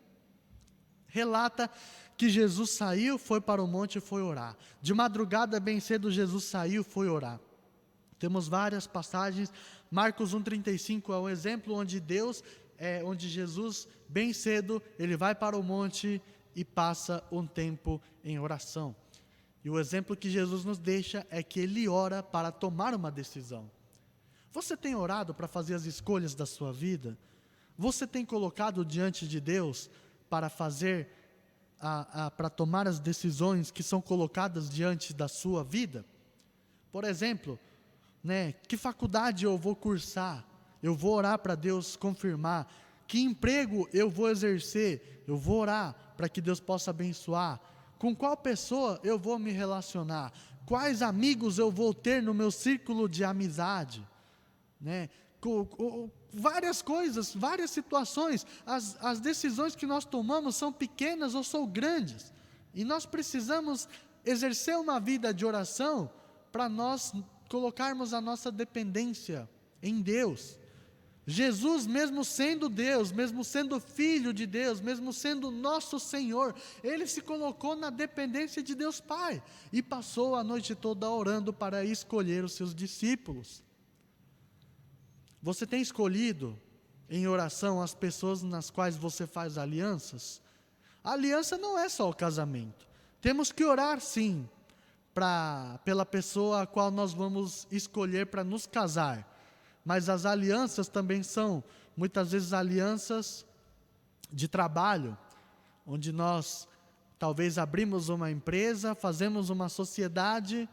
relata que Jesus saiu, foi para o monte e foi orar. De madrugada bem cedo Jesus saiu, foi orar. Temos várias passagens, Marcos 1,35 é um exemplo onde Jesus, bem cedo, ele vai para o monte e passa um tempo em oração. E o exemplo que Jesus nos deixa é que ele ora para tomar uma decisão. Você tem orado para fazer as escolhas da sua vida? Você tem colocado diante de Deus para fazer, para tomar as decisões que são colocadas diante da sua vida? Por exemplo, que faculdade eu vou cursar? Eu vou orar para Deus confirmar. Que emprego eu vou exercer? Eu vou orar para que Deus possa abençoar. Com qual pessoa eu vou me relacionar? Quais amigos eu vou ter no meu círculo de amizade? Várias coisas, várias situações. As decisões que nós tomamos são pequenas ou são grandes. E nós precisamos exercer uma vida de oração para nós colocarmos a nossa dependência em Deus. Jesus, mesmo sendo Deus, mesmo sendo Filho de Deus, mesmo sendo nosso Senhor, Ele se colocou na dependência de Deus Pai e passou a noite toda orando para escolher os seus discípulos. Você tem escolhido em oração as pessoas nas quais você faz alianças? A aliança não é só o casamento. Temos que orar sim, pela pessoa a qual nós vamos escolher para nos casar. mas as alianças também são, muitas vezes, alianças de trabalho, onde nós talvez abrimos uma empresa, fazemos uma sociedade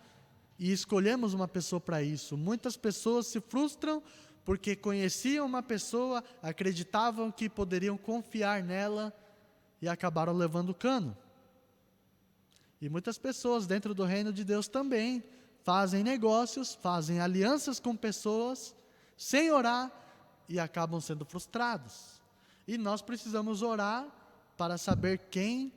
e escolhemos uma pessoa para isso. Muitas pessoas se frustram porque conheciam uma pessoa, acreditavam que poderiam confiar nela e acabaram levando cano. E muitas pessoas dentro do reino de Deus também fazem negócios, fazem alianças com pessoas, sem orar, e acabam sendo frustrados. E nós precisamos orar para saber quem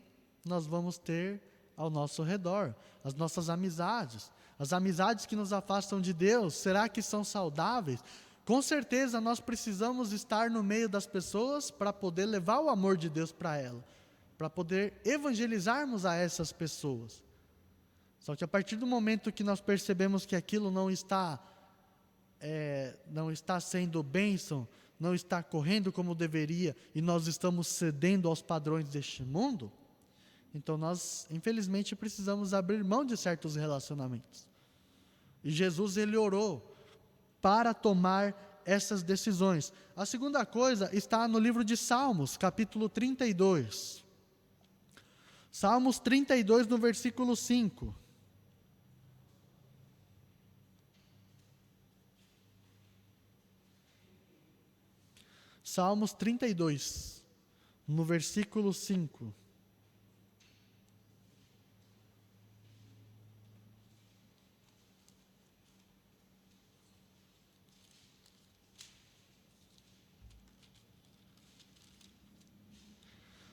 nós vamos ter ao nosso redor, as nossas amizades. As amizades que nos afastam de Deus, será que são saudáveis? Com certeza nós precisamos estar no meio das pessoas para poder levar o amor de Deus para elas, para poder evangelizarmos a essas pessoas. Só que a partir do momento que nós percebemos que aquilo não está sendo bênção, não está correndo como deveria, e nós estamos cedendo aos padrões deste mundo, então nós, infelizmente, precisamos abrir mão de certos relacionamentos. E Jesus, ele orou para tomar essas decisões. A segunda coisa está no livro de Salmos, capítulo 32. Salmos 32, no versículo 5. Salmos 32, no versículo 5.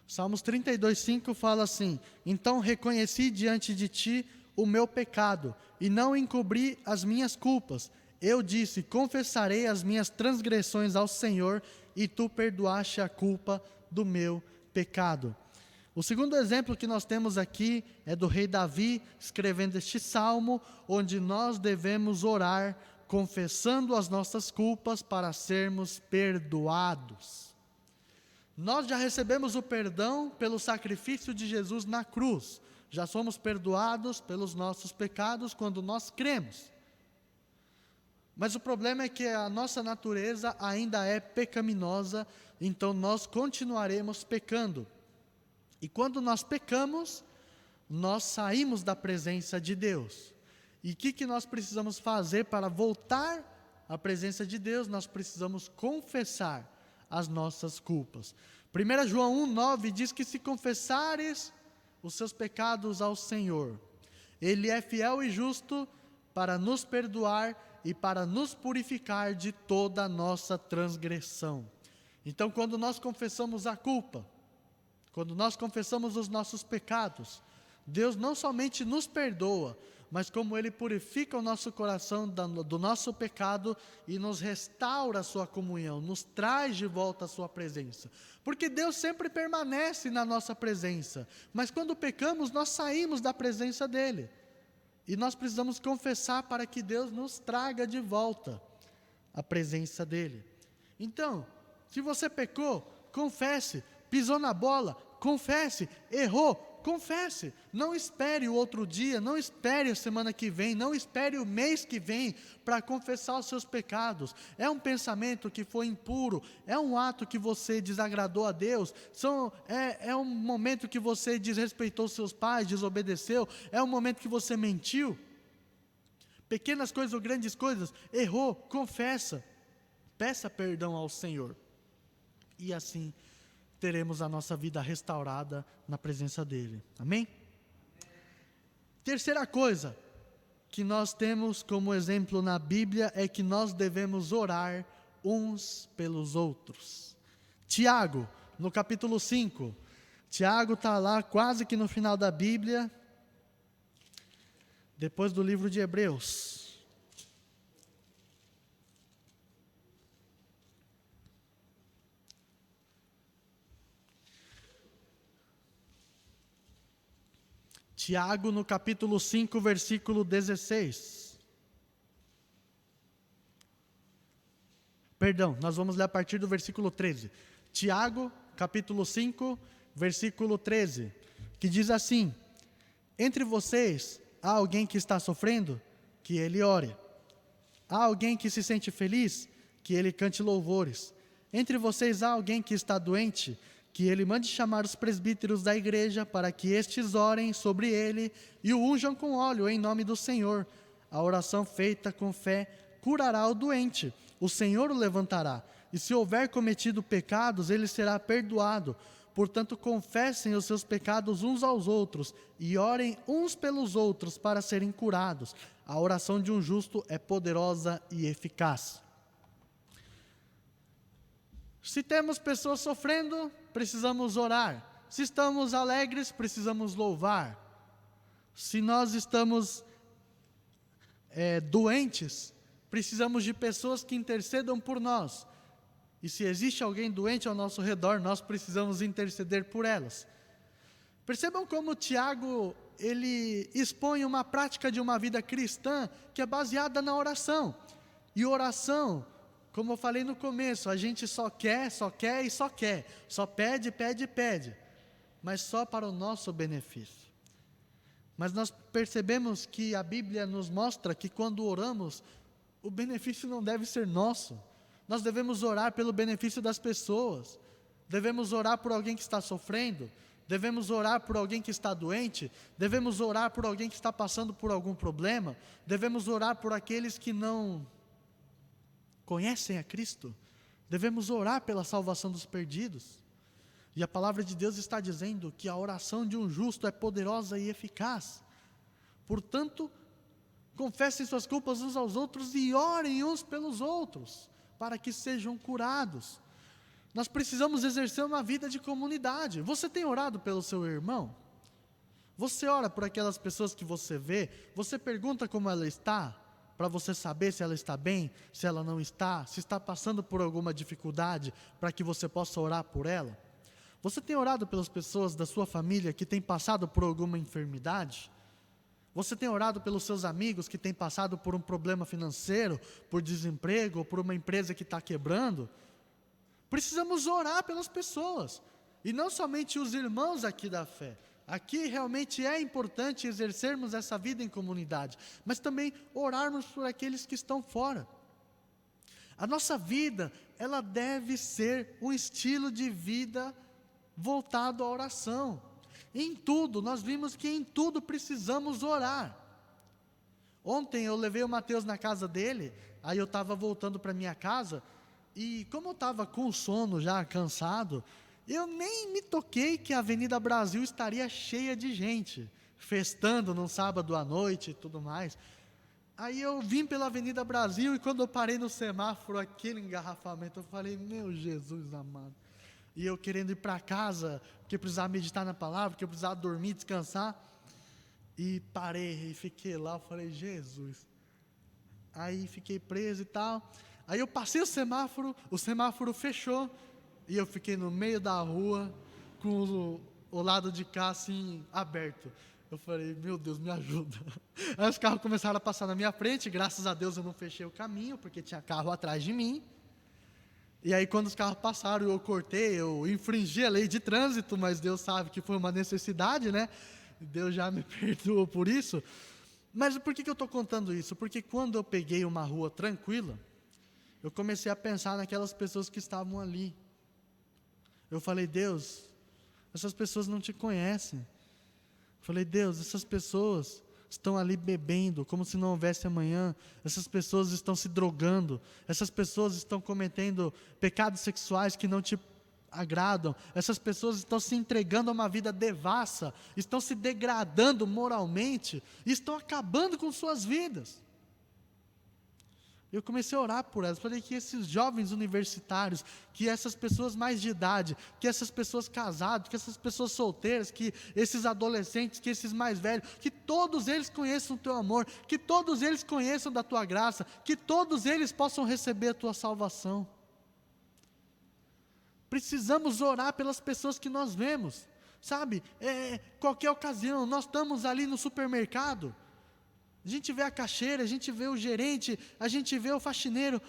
Salmos 32, 5 fala assim: então reconheci diante de ti o meu pecado, e não encobri as minhas culpas. Eu disse: confessarei as minhas transgressões ao Senhor, e tu perdoaste a culpa do meu pecado. O segundo exemplo que nós temos aqui é do rei Davi, escrevendo este salmo, onde nós devemos orar, confessando as nossas culpas para sermos perdoados. Nós já recebemos o perdão pelo sacrifício de Jesus na cruz. Já somos perdoados pelos nossos pecados quando nós cremos. Mas o problema é que a nossa natureza ainda é pecaminosa, então nós continuaremos pecando. E quando nós pecamos, nós saímos da presença de Deus. E o que nós precisamos fazer para voltar à presença de Deus? Nós precisamos confessar as nossas culpas. 1 João 1,9 diz que se confessares os seus pecados ao Senhor, Ele é fiel e justo para nos perdoar e para nos purificar de toda a nossa transgressão. Então, quando nós confessamos a culpa, quando nós confessamos os nossos pecados, Deus não somente nos perdoa, mas como Ele purifica o nosso coração do nosso pecado e nos restaura a sua comunhão, nos traz de volta a sua presença. Porque Deus sempre permanece na nossa presença, mas quando pecamos, nós saímos da presença dEle. E nós precisamos confessar para que Deus nos traga de volta a presença dEle. Então, se você pecou, confesse. Pisou na bola, confesse. Errou, confesse. Não espere o outro dia, não espere a semana que vem, não espere o mês que vem para confessar os seus pecados. É um pensamento que foi impuro, é um ato que você desagradou a Deus, é um momento que você desrespeitou seus pais, desobedeceu, é um momento que você mentiu. Pequenas coisas ou grandes coisas, errou, confessa, peça perdão ao Senhor. E assim teremos a nossa vida restaurada na presença dEle. Amém? Terceira coisa que nós temos como exemplo na Bíblia é que nós devemos orar uns pelos outros. Tiago, no capítulo 5. Tiago está lá quase que no final da Bíblia, depois do livro de Hebreus. Tiago, no capítulo 5, versículo 16. Perdão, nós vamos ler a partir do versículo 13. Tiago, capítulo 5, versículo 13, que diz assim: entre vocês há alguém que está sofrendo? Que ele ore. Há alguém que se sente feliz? que ele cante louvores. Entre vocês há alguém que está doente, que ele mande chamar os presbíteros da igreja, para que estes orem sobre ele e o unjam com óleo em nome do Senhor. A oração feita com fé curará o doente, o Senhor o levantará, e se houver cometido pecados, ele será perdoado. Portanto, confessem os seus pecados uns aos outros, e orem uns pelos outros para serem curados. A oração de um justo é poderosa e eficaz. Se temos pessoas sofrendo, precisamos orar. Se estamos alegres, precisamos louvar. Se nós estamos doentes, precisamos de pessoas que intercedam por nós. E se existe alguém doente ao nosso redor, nós precisamos interceder por elas. Percebam como Tiago, ele expõe uma prática de uma vida cristã que é baseada na oração. E oração, como eu falei no começo, a gente só quer e só quer. Só pede, pede, pede. Mas só para o nosso benefício. Mas nós percebemos que a Bíblia nos mostra que quando oramos, o benefício não deve ser nosso. Nós devemos orar pelo benefício das pessoas. Devemos orar por alguém que está sofrendo. Devemos orar por alguém que está doente. Devemos orar por alguém que está passando por algum problema. Devemos orar por aqueles que não conhecem a Cristo. Devemos orar pela salvação dos perdidos. E a palavra de Deus está dizendo que a oração de um justo é poderosa e eficaz. Portanto, confessem suas culpas uns aos outros e orem uns pelos outros, para que sejam curados. Nós precisamos exercer uma vida de comunidade. Você tem orado pelo seu irmão? Você ora por aquelas pessoas que você vê? Você pergunta como ela está, para você saber se ela está bem, se ela não está, se está passando por alguma dificuldade, para que você possa orar por ela? Você tem orado pelas pessoas da sua família que têm passado por alguma enfermidade? Você tem orado pelos seus amigos que têm passado por um problema financeiro, por desemprego, ou por uma empresa que está quebrando? Precisamos orar pelas pessoas, e não somente os irmãos aqui da fé. Aqui realmente é importante exercermos essa vida em comunidade, mas também orarmos por aqueles que estão fora. A nossa vida, ela deve ser um estilo de vida voltado à oração. Em tudo, nós vimos que em tudo precisamos orar. Ontem eu levei o Mateus na casa dele, aí eu estava voltando para minha casa, e como eu estava com sono já, cansado, eu nem me toquei que a Avenida Brasil estaria cheia de gente, festando num sábado à noite e tudo mais. Aí eu vim pela Avenida Brasil, e quando eu parei no semáforo, aquele engarrafamento, eu falei, meu Jesus amado. E eu querendo ir para casa, porque eu precisava meditar na palavra, porque eu precisava dormir, descansar. E parei, e fiquei lá, eu falei, Jesus. Aí fiquei preso e tal. Aí eu passei o semáforo fechou, e eu fiquei no meio da rua, com o lado de cá assim, aberto. Eu falei, meu Deus, me ajuda. Aí os carros começaram a passar na minha frente, graças a Deus eu não fechei o caminho, porque tinha carro atrás de mim. E aí quando os carros passaram, eu cortei, eu infringi a lei de trânsito, mas Deus sabe que foi uma necessidade, né? Deus já me perdoou por isso. Mas por que eu estou contando isso? Porque quando eu peguei uma rua tranquila, eu comecei a pensar naquelas pessoas que estavam ali. Eu falei, Deus, essas pessoas não te conhecem. Eu falei, Deus, essas pessoas estão ali bebendo, como se não houvesse amanhã. Essas pessoas estão se drogando. Essas pessoas estão cometendo pecados sexuais que não te agradam. Essas pessoas estão se entregando a uma vida devassa, estão se degradando moralmente, e estão acabando com suas vidas. Eu comecei a orar por elas, falei que esses jovens universitários, que essas pessoas mais de idade, que essas pessoas casadas, que essas pessoas solteiras, que esses adolescentes, que esses mais velhos, que todos eles conheçam o teu amor, que todos eles conheçam da tua graça, que todos eles possam receber a tua salvação. Precisamos orar pelas pessoas que nós vemos, sabe? Qualquer ocasião, nós estamos ali no supermercado, a gente vê a caixeira, a gente vê o gerente, a gente vê o faxineiro,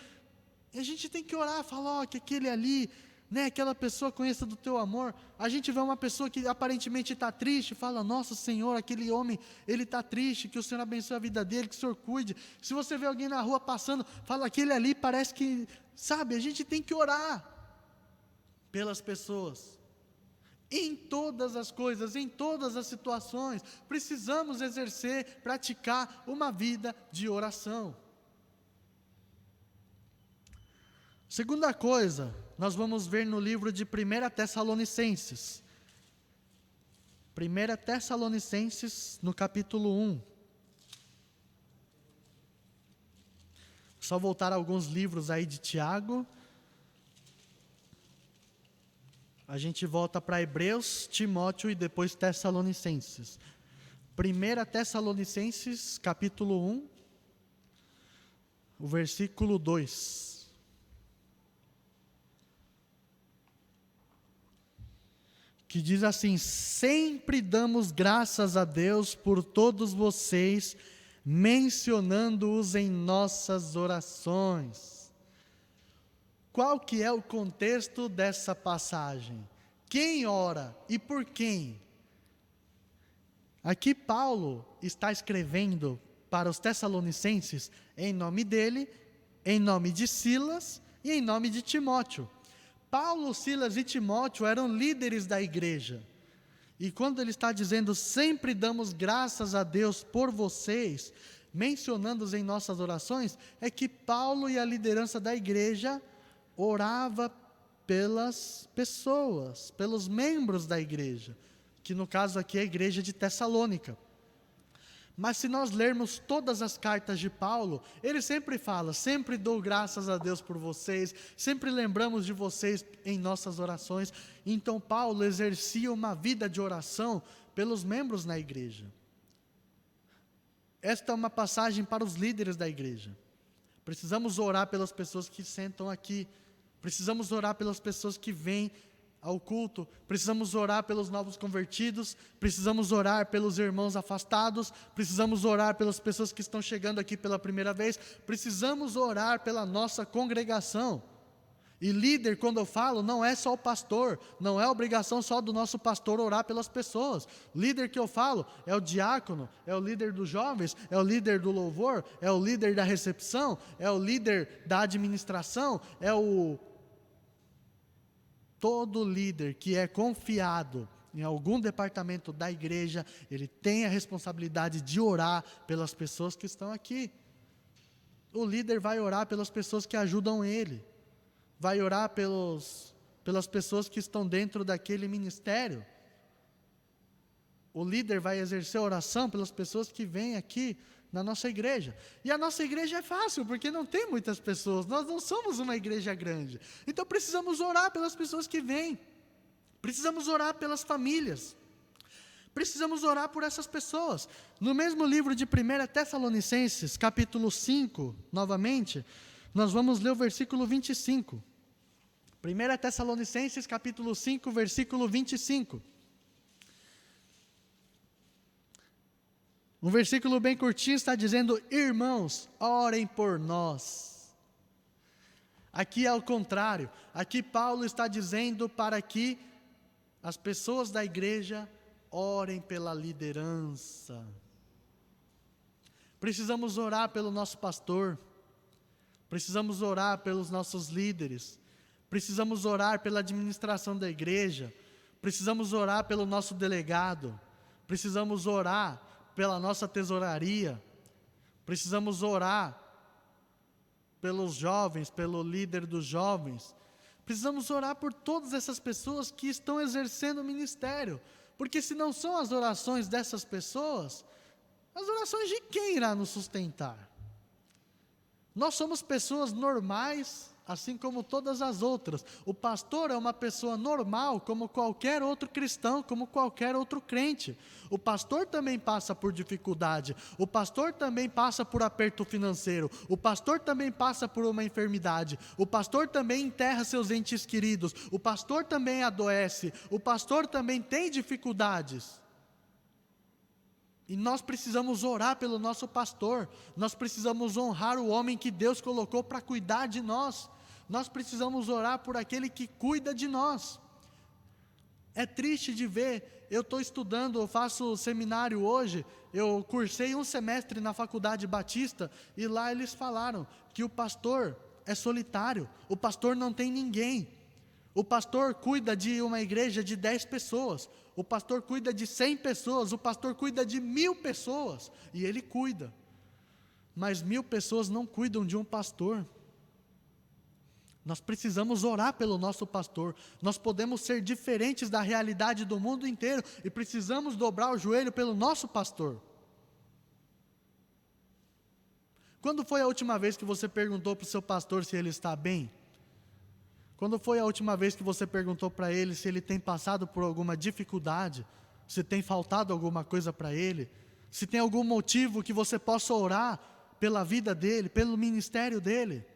e a gente tem que orar, falar, que aquele ali né? Aquela pessoa conheça do teu amor. A gente vê uma pessoa que aparentemente está triste, fala, nossa Senhor, aquele homem, ele está triste, que o Senhor abençoe a vida dele, que o Senhor cuide. Se você vê alguém na rua passando, fala, aquele ali parece que, sabe, a gente tem que orar pelas pessoas. Em todas as coisas, em todas as situações, precisamos exercer, praticar uma vida de oração. Segunda coisa, nós vamos ver no livro de 1 Tessalonicenses. 1 Tessalonicenses, no capítulo 1. Só voltar alguns livros aí de Tiago. A gente volta para Hebreus, Timóteo e depois Tessalonicenses. 1 Tessalonicenses, capítulo 1, o versículo 2. Que diz assim: sempre damos graças a Deus por todos vocês, mencionando-os em nossas orações. Qual que é o contexto dessa passagem? Quem ora e por quem? Aqui Paulo está escrevendo para os Tessalonicenses em nome dele, em nome de Silas e em nome de Timóteo. Paulo, Silas e Timóteo eram líderes da igreja. E quando ele está dizendo, sempre damos graças a Deus por vocês, mencionando-os em nossas orações, é que Paulo e a liderança da igreja orava pelas pessoas, pelos membros da igreja, que no caso aqui é a igreja de Tessalônica. Mas se nós lermos todas as cartas de Paulo, ele sempre fala, sempre dou graças a Deus por vocês, sempre lembramos de vocês em nossas orações. Então Paulo exercia uma vida de oração pelos membros na igreja. Esta é uma passagem para os líderes da igreja. Precisamos orar pelas pessoas que sentam aqui, precisamos orar pelas pessoas que vêm ao culto, precisamos orar pelos novos convertidos, precisamos orar pelos irmãos afastados, precisamos orar pelas pessoas que estão chegando aqui pela primeira vez, precisamos orar pela nossa congregação. E líder, quando eu falo, não é só o pastor, não é obrigação só do nosso pastor orar pelas pessoas. Líder que eu falo é o diácono, é o líder dos jovens, é o líder do louvor, é o líder da recepção, é o líder da administração, todo líder que é confiado em algum departamento da igreja, ele tem a responsabilidade de orar pelas pessoas que estão aqui. O líder vai orar pelas pessoas que ajudam ele, vai orar pelas pessoas que estão dentro daquele ministério. O líder vai exercer oração pelas pessoas que vêm aqui na nossa igreja. E a nossa igreja é fácil, porque não tem muitas pessoas, nós não somos uma igreja grande. Então precisamos orar pelas pessoas que vêm, precisamos orar pelas famílias, precisamos orar por essas pessoas. No mesmo livro de 1 Tessalonicenses, capítulo 5, novamente, nós vamos ler o versículo 25. 1 Tessalonicenses, capítulo 5, versículo 25. Um versículo bem curtinho está dizendo, irmãos, orem por nós. Aqui é o contrário, aqui Paulo está dizendo para que as pessoas da igreja orem pela liderança. Precisamos orar pelo nosso pastor, precisamos orar pelos nossos líderes, precisamos orar pela administração da igreja, precisamos orar pelo nosso delegado, precisamos orar pela nossa tesouraria, precisamos orar pelos jovens, pelo líder dos jovens, precisamos orar por todas essas pessoas que estão exercendo o ministério, porque se não são as orações dessas pessoas, as orações de quem irá nos sustentar? Nós somos pessoas normais, assim como todas as outras. O pastor é uma pessoa normal, como qualquer outro cristão, como qualquer outro crente. O pastor também passa por dificuldade, o pastor também passa por aperto financeiro, o pastor também passa por uma enfermidade, o pastor também enterra seus entes queridos, o pastor também adoece, o pastor também tem dificuldades. E nós precisamos orar pelo nosso pastor, nós precisamos honrar o homem que Deus colocou para cuidar de nós. nós precisamos orar por aquele que cuida de nós. É triste de ver, eu estou estudando, eu faço seminário hoje, eu cursei um semestre na Faculdade Batista, e lá eles falaram que o pastor é solitário, o pastor não tem ninguém. O pastor cuida de uma igreja de 10 pessoas, o pastor cuida de 100 pessoas, o pastor cuida de 1000 pessoas, e ele cuida. Mas 1000 pessoas não cuidam de um pastor. Nós precisamos orar pelo nosso pastor. Nós podemos ser diferentes da realidade do mundo inteiro e precisamos dobrar o joelho pelo nosso pastor. Quando foi a última vez que você perguntou para o seu pastor se ele está bem? Quando foi a última vez que você perguntou para ele se ele tem passado por alguma dificuldade? Se tem faltado alguma coisa para ele? Se tem algum motivo que você possa orar pela vida dele, pelo ministério dele?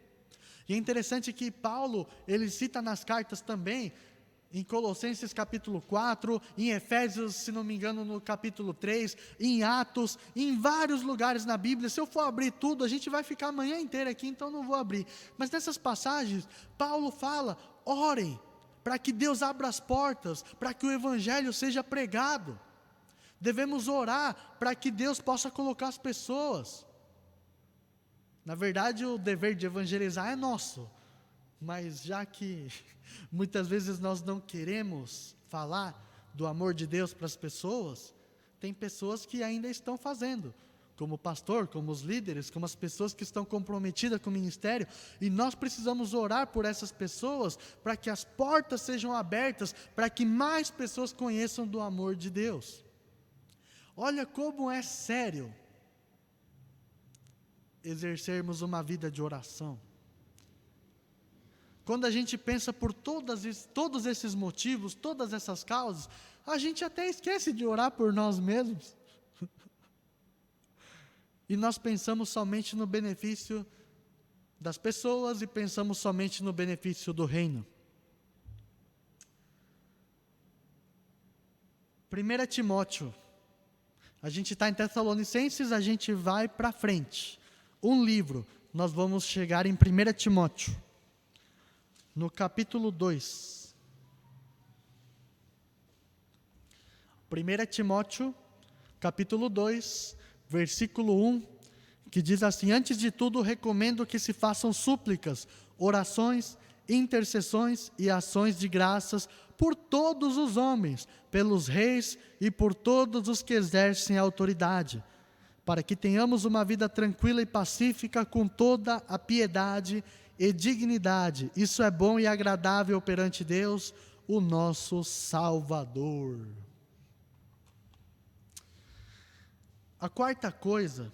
E é interessante que Paulo, ele cita nas cartas também, em Colossenses capítulo 4, em Efésios, se não me engano, no capítulo 3, em Atos, em vários lugares na Bíblia. Se eu for abrir tudo, a gente vai ficar a manhã inteira aqui, então não vou abrir. Mas nessas passagens, Paulo fala, orem, para que Deus abra as portas, para que o Evangelho seja pregado. Devemos orar para que Deus possa colocar as pessoas. Na verdade, o dever de evangelizar é nosso, mas já que muitas vezes nós não queremos falar do amor de Deus para as pessoas, tem pessoas que ainda estão fazendo, como o pastor, como os líderes, como as pessoas que estão comprometidas com o ministério, e nós precisamos orar por essas pessoas, para que as portas sejam abertas, para que mais pessoas conheçam do amor de Deus. Olha como é sério exercermos uma vida de oração. Quando a gente pensa por todos esses motivos, todas essas causas, a gente até esquece de orar por nós mesmos. E nós pensamos somente no benefício das pessoas e pensamos somente no benefício do reino. 1 Timóteo, a gente está em Tessalonicenses, a gente vai para frente. Um livro, nós vamos chegar em 1 Timóteo, no capítulo 2. 1 Timóteo, capítulo 2, versículo 1, que diz assim: antes de tudo recomendo que se façam súplicas, orações, intercessões e ações de graças por todos os homens, pelos reis e por todos os que exercem a autoridade, para que tenhamos uma vida tranquila e pacífica com toda a piedade e dignidade. Isso é bom e agradável perante Deus, o nosso Salvador. A quarta coisa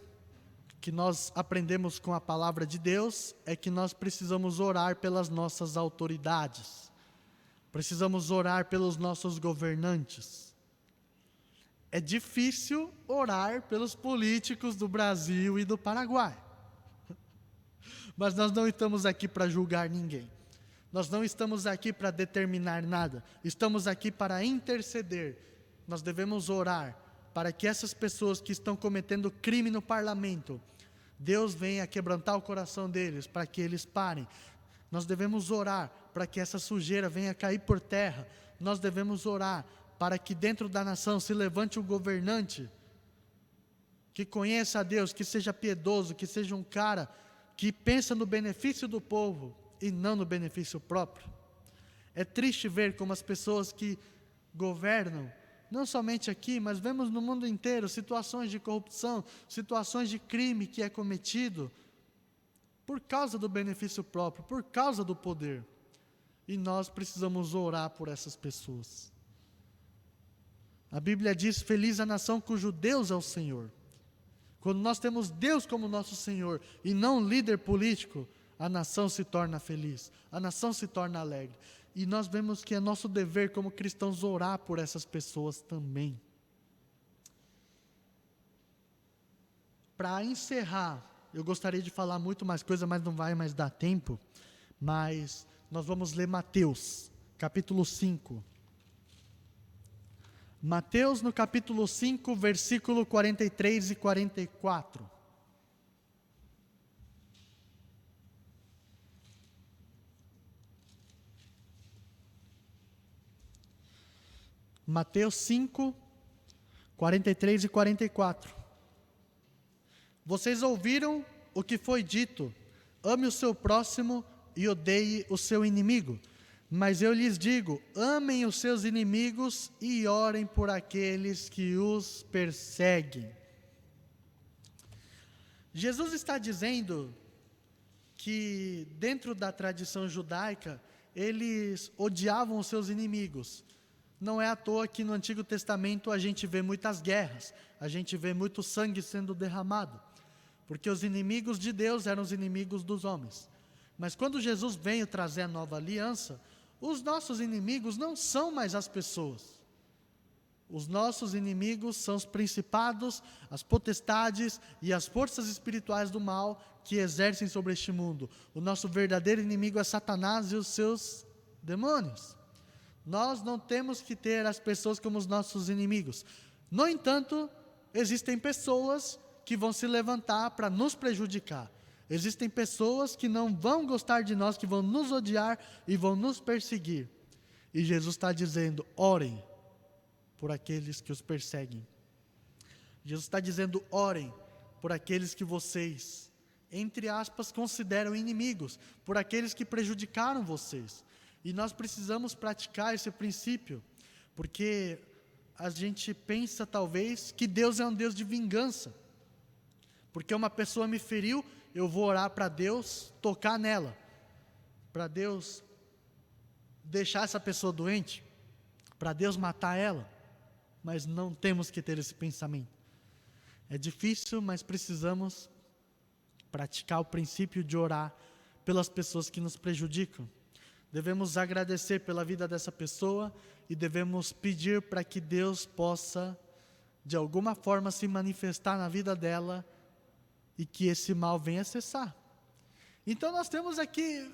que nós aprendemos com a palavra de Deus é que nós precisamos orar pelas nossas autoridades. Precisamos orar pelos nossos governantes. É difícil orar pelos políticos do Brasil e do Paraguai. Mas nós não estamos aqui para julgar ninguém. Nós não estamos aqui para determinar nada. Estamos aqui para interceder. Nós devemos orar para que essas pessoas que estão cometendo crime no parlamento, Deus venha quebrantar o coração deles, para que eles parem. Nós devemos orar para que essa sujeira venha cair por terra. Nós devemos orar para que dentro da nação se levante um governante que conheça a Deus, que seja piedoso, que seja um cara que pensa no benefício do povo e não no benefício próprio. É triste ver como as pessoas que governam, não somente aqui, mas vemos no mundo inteiro, situações de corrupção, situações de crime que é cometido por causa do benefício próprio, por causa do poder. E nós precisamos orar por essas pessoas. A Bíblia diz: feliz a nação cujo Deus é o Senhor. Quando nós temos Deus como nosso Senhor e não um líder político, a nação se torna feliz, a nação se torna alegre. E nós vemos que é nosso dever como cristãos orar por essas pessoas também. Para encerrar, eu gostaria de falar muito mais coisa, mas não vai mais dar tempo. Mas nós vamos ler Mateus, capítulo 5. Mateus no capítulo 5, versículo 43 e 44. Mateus 5, 43 e 44. Vocês ouviram o que foi dito: ame o seu próximo e odeie o seu inimigo. Mas eu lhes digo: amem os seus inimigos e orem por aqueles que os perseguem. Jesus está dizendo que dentro da tradição judaica, eles odiavam os seus inimigos. Não é à toa que no Antigo Testamento a gente vê muitas guerras, a gente vê muito sangue sendo derramado, porque os inimigos de Deus eram os inimigos dos homens. Mas quando Jesus veio trazer a nova aliança, os nossos inimigos não são mais as pessoas. Os nossos inimigos são os principados, as potestades e as forças espirituais do mal que exercem sobre este mundo. O nosso verdadeiro inimigo é Satanás e os seus demônios. Nós não temos que ter as pessoas como os nossos inimigos. No entanto, existem pessoas que vão se levantar para nos prejudicar. Existem pessoas que não vão gostar de nós, que vão nos odiar e vão nos perseguir. E Jesus está dizendo: orem por aqueles que os perseguem. Jesus está dizendo: orem por aqueles que vocês, entre aspas, consideram inimigos, por aqueles que prejudicaram vocês. E nós precisamos praticar esse princípio, porque a gente pensa talvez que Deus é um Deus de vingança. Porque uma pessoa me feriu, eu vou orar para Deus tocar nela, para Deus deixar essa pessoa doente, para Deus matar ela. Mas não temos que ter esse pensamento. É difícil, mas precisamos praticar o princípio de orar pelas pessoas que nos prejudicam. Devemos agradecer pela vida dessa pessoa e devemos pedir para que Deus possa, de alguma forma, se manifestar na vida dela e que esse mal venha cessar. Então nós temos aqui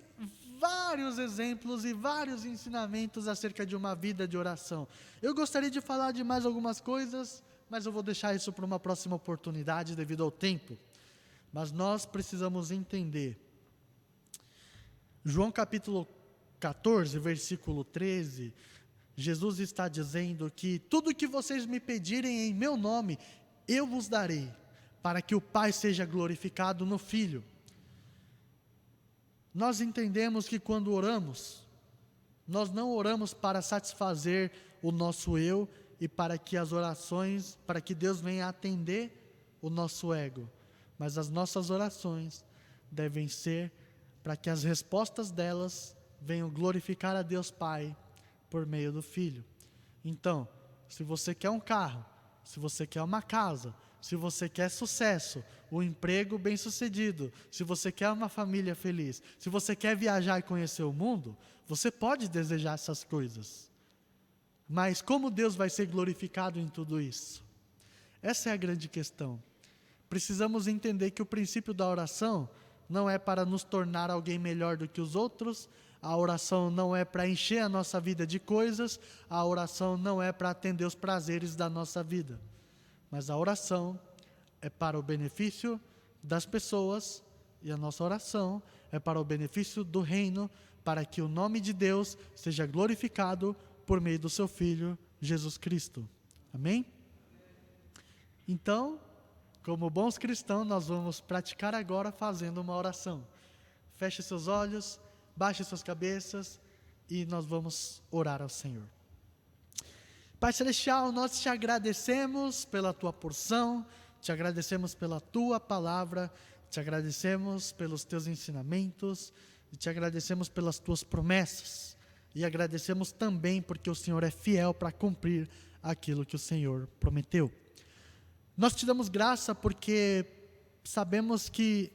vários exemplos e vários ensinamentos acerca de uma vida de oração. Eu gostaria de falar de mais algumas coisas, mas eu vou deixar isso para uma próxima oportunidade devido ao tempo. Mas nós precisamos entender. João capítulo 14, versículo 13, Jesus está dizendo que tudo que vocês me pedirem em meu nome, eu vos darei, para que o Pai seja glorificado no Filho. Nós entendemos que quando oramos, nós não oramos para satisfazer o nosso eu e para que as orações, para que Deus venha atender o nosso ego. Mas as nossas orações devem ser para que as respostas delas venham glorificar a Deus Pai por meio do Filho. Então, se você quer um carro, se você quer uma casa, se você quer sucesso, um emprego bem-sucedido, se você quer uma família feliz, se você quer viajar e conhecer o mundo, você pode desejar essas coisas. Mas como Deus vai ser glorificado em tudo isso? Essa é a grande questão. Precisamos entender que o princípio da oração não é para nos tornar alguém melhor do que os outros, a oração não é para encher a nossa vida de coisas, a oração não é para atender os prazeres da nossa vida. Mas a oração é para o benefício das pessoas e a nossa oração é para o benefício do reino, para que o nome de Deus seja glorificado por meio do seu Filho, Jesus Cristo. Amém? Então, como bons cristãos, nós vamos praticar agora fazendo uma oração. Feche seus olhos, baixe suas cabeças e nós vamos orar ao Senhor. Pai Celestial, nós te agradecemos pela tua porção, te agradecemos pela tua palavra, te agradecemos pelos teus ensinamentos, e te agradecemos pelas tuas promessas, e agradecemos também porque o Senhor é fiel para cumprir aquilo que o Senhor prometeu. Nós te damos graça porque sabemos que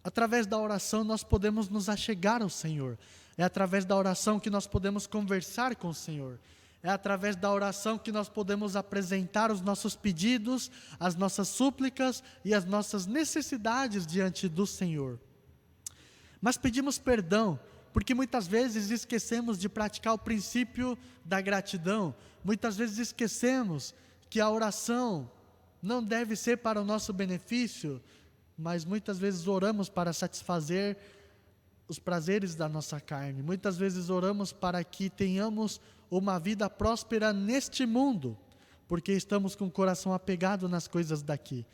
através da oração nós podemos nos achegar ao Senhor, é através da oração que nós podemos conversar com o Senhor. É através da oração que nós podemos apresentar os nossos pedidos, as nossas súplicas e as nossas necessidades diante do Senhor. Mas pedimos perdão, porque muitas vezes esquecemos de praticar o princípio da gratidão. Muitas vezes esquecemos que a oração não deve ser para o nosso benefício, mas muitas vezes oramos para satisfazer os prazeres da nossa carne. Muitas vezes oramos para que tenhamos uma vida próspera neste mundo, porque estamos com o coração apegado nas coisas daqui.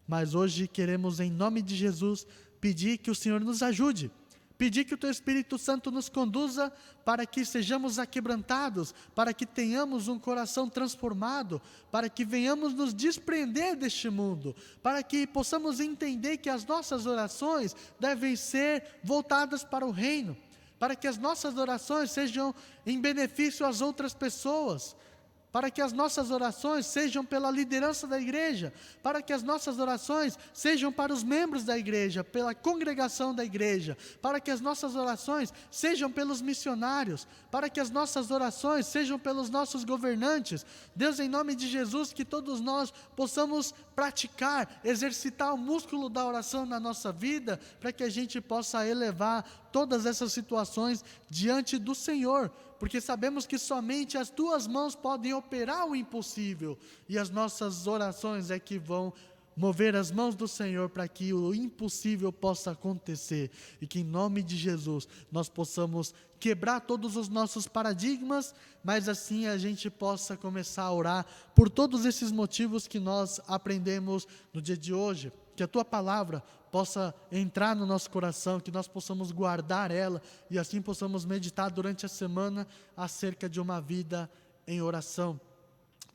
Mas hoje queremos, em nome de Jesus, pedir que o Senhor nos ajude, pedir que o Teu Espírito Santo nos conduza para que sejamos aquebrantados, para que tenhamos um coração transformado, para que venhamos nos desprender deste mundo, para que possamos entender que as nossas orações devem ser voltadas para o reino, para que as nossas orações sejam em benefício às outras pessoas, para que as nossas orações sejam pela liderança da igreja, para que as nossas orações sejam para os membros da igreja, pela congregação da igreja, para que as nossas orações sejam pelos missionários, para que as nossas orações sejam pelos nossos governantes. Deus, em nome de Jesus, que todos nós possamos praticar, exercitar o músculo da oração na nossa vida, para que a gente possa elevar todas essas situações diante do Senhor, porque sabemos que somente as Tuas mãos podem operar o impossível, e as nossas orações é que vão mover as mãos do Senhor para que o impossível possa acontecer, e que em nome de Jesus nós possamos quebrar todos os nossos paradigmas, mas assim a gente possa começar a orar por todos esses motivos que nós aprendemos no dia de hoje, que a Tua palavra possa entrar no nosso coração, que nós possamos guardar ela e assim possamos meditar durante a semana acerca de uma vida em oração.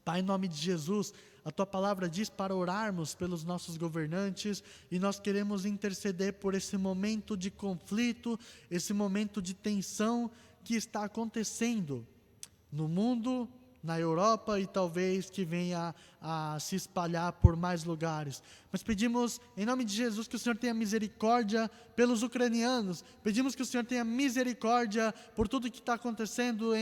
Pai, em nome de Jesus, a Tua palavra diz para orarmos pelos nossos governantes, e nós queremos interceder por esse momento de conflito, esse momento de tensão que está acontecendo no mundo, na Europa, e talvez que venha a se espalhar por mais lugares. Mas pedimos, em nome de Jesus, que o Senhor tenha misericórdia pelos ucranianos, pedimos que o Senhor tenha misericórdia por tudo que está acontecendo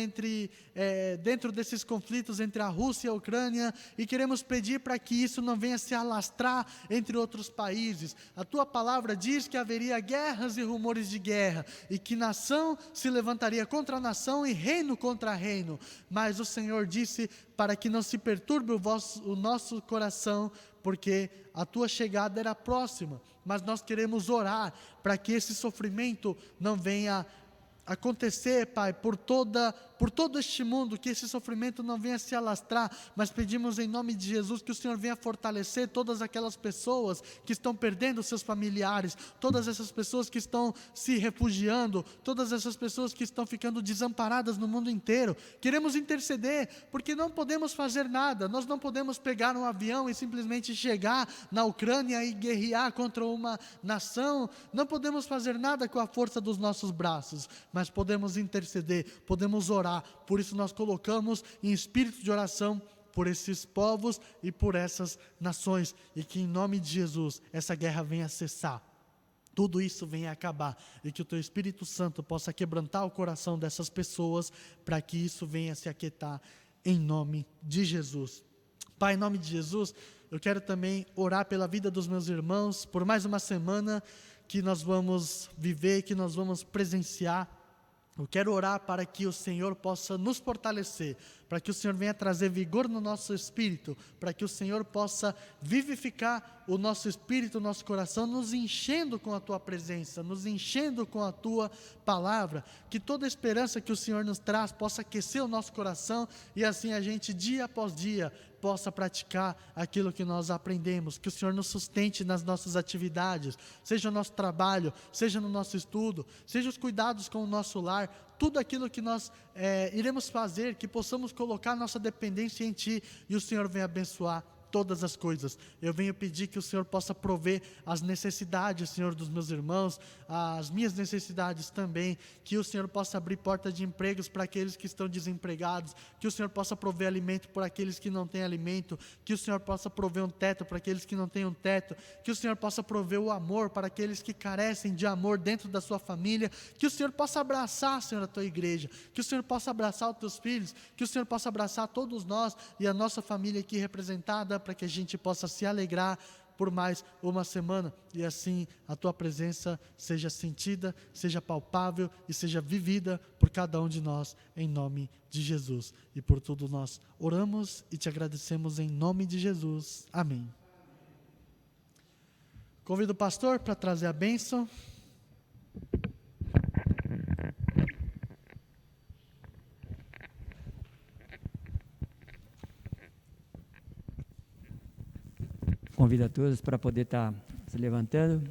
dentro desses conflitos entre a Rússia e a Ucrânia, e queremos pedir para que isso não venha se alastrar entre outros países. A Tua palavra diz que haveria guerras e rumores de guerra, e que nação se levantaria contra nação e reino contra reino, mas o Senhor disse para que não se perturbe o nosso coração, porque a Tua chegada era próxima. Mas nós queremos orar para que esse sofrimento não venha acontecer, Pai, por todo este mundo, que esse sofrimento não venha se alastrar, mas pedimos em nome de Jesus que o Senhor venha fortalecer todas aquelas pessoas que estão perdendo seus familiares, todas essas pessoas que estão se refugiando, todas essas pessoas que estão ficando desamparadas no mundo inteiro. Queremos interceder, porque não podemos fazer nada, nós não podemos pegar um avião e simplesmente chegar na Ucrânia e guerrear contra uma nação, não podemos fazer nada com a força dos nossos braços, mas podemos interceder, podemos orar. Por isso nós colocamos em espírito de oração por esses povos e por essas nações, e que em nome de Jesus essa guerra venha cessar, tudo isso venha acabar, e que o Teu Espírito Santo possa quebrantar o coração dessas pessoas, para que isso venha se aquietar, em nome de Jesus. Pai, em nome de Jesus, eu quero também orar pela vida dos meus irmãos, por mais uma semana que nós vamos viver, que nós vamos presenciar. Eu quero orar para que o Senhor possa nos fortalecer, para que o Senhor venha trazer vigor no nosso espírito, para que o Senhor possa vivificar o nosso espírito, o nosso coração, nos enchendo com a Tua presença, nos enchendo com a Tua palavra, que toda a esperança que o Senhor nos traz possa aquecer o nosso coração, e assim a gente, dia após dia, possa praticar aquilo que nós aprendemos, que o Senhor nos sustente nas nossas atividades, seja no nosso trabalho, seja no nosso estudo, seja os cuidados com o nosso lar, tudo aquilo que nós iremos fazer, que possamos colocar nossa dependência em Ti, e o Senhor venha abençoar todas as coisas. Eu venho pedir que o Senhor possa prover as necessidades, Senhor, dos meus irmãos, as minhas necessidades também, que o Senhor possa abrir porta de empregos para aqueles que estão desempregados, que o Senhor possa prover alimento para aqueles que não têm alimento, que o Senhor possa prover um teto para aqueles que não têm um teto, que o Senhor possa prover o amor para aqueles que carecem de amor dentro da sua família, que o Senhor possa abraçar, Senhor, a Tua igreja, que o Senhor possa abraçar os Teus filhos, que o Senhor possa abraçar todos nós e a nossa família aqui representada, para que a gente possa se alegrar por mais uma semana, e assim a Tua presença seja sentida, seja palpável e seja vivida por cada um de nós, em nome de Jesus. E por tudo nós oramos e Te agradecemos em nome de Jesus. Amém. Convido o pastor para trazer a bênção. Convido a todos para poder estar se levantando.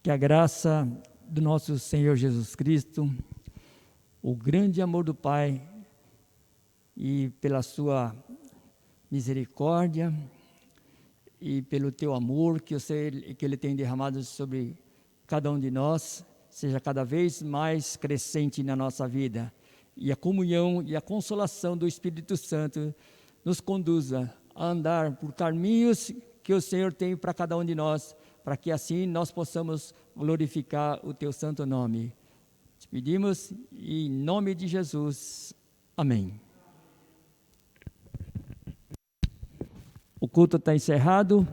Que a graça do nosso Senhor Jesus Cristo, o grande amor do Pai e pela sua misericórdia e pelo teu amor que Ele tem derramado sobre cada um de nós, seja cada vez mais crescente na nossa vida. E a comunhão e a consolação do Espírito Santo nos conduza a andar por caminhos que o Senhor tem para cada um de nós, para que assim nós possamos glorificar o teu santo nome. Te pedimos em nome de Jesus. Amém. O culto está encerrado.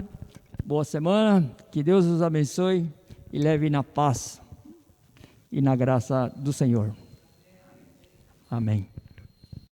Boa semana. Que Deus os abençoe e leve na paz e na graça do Senhor. Amém.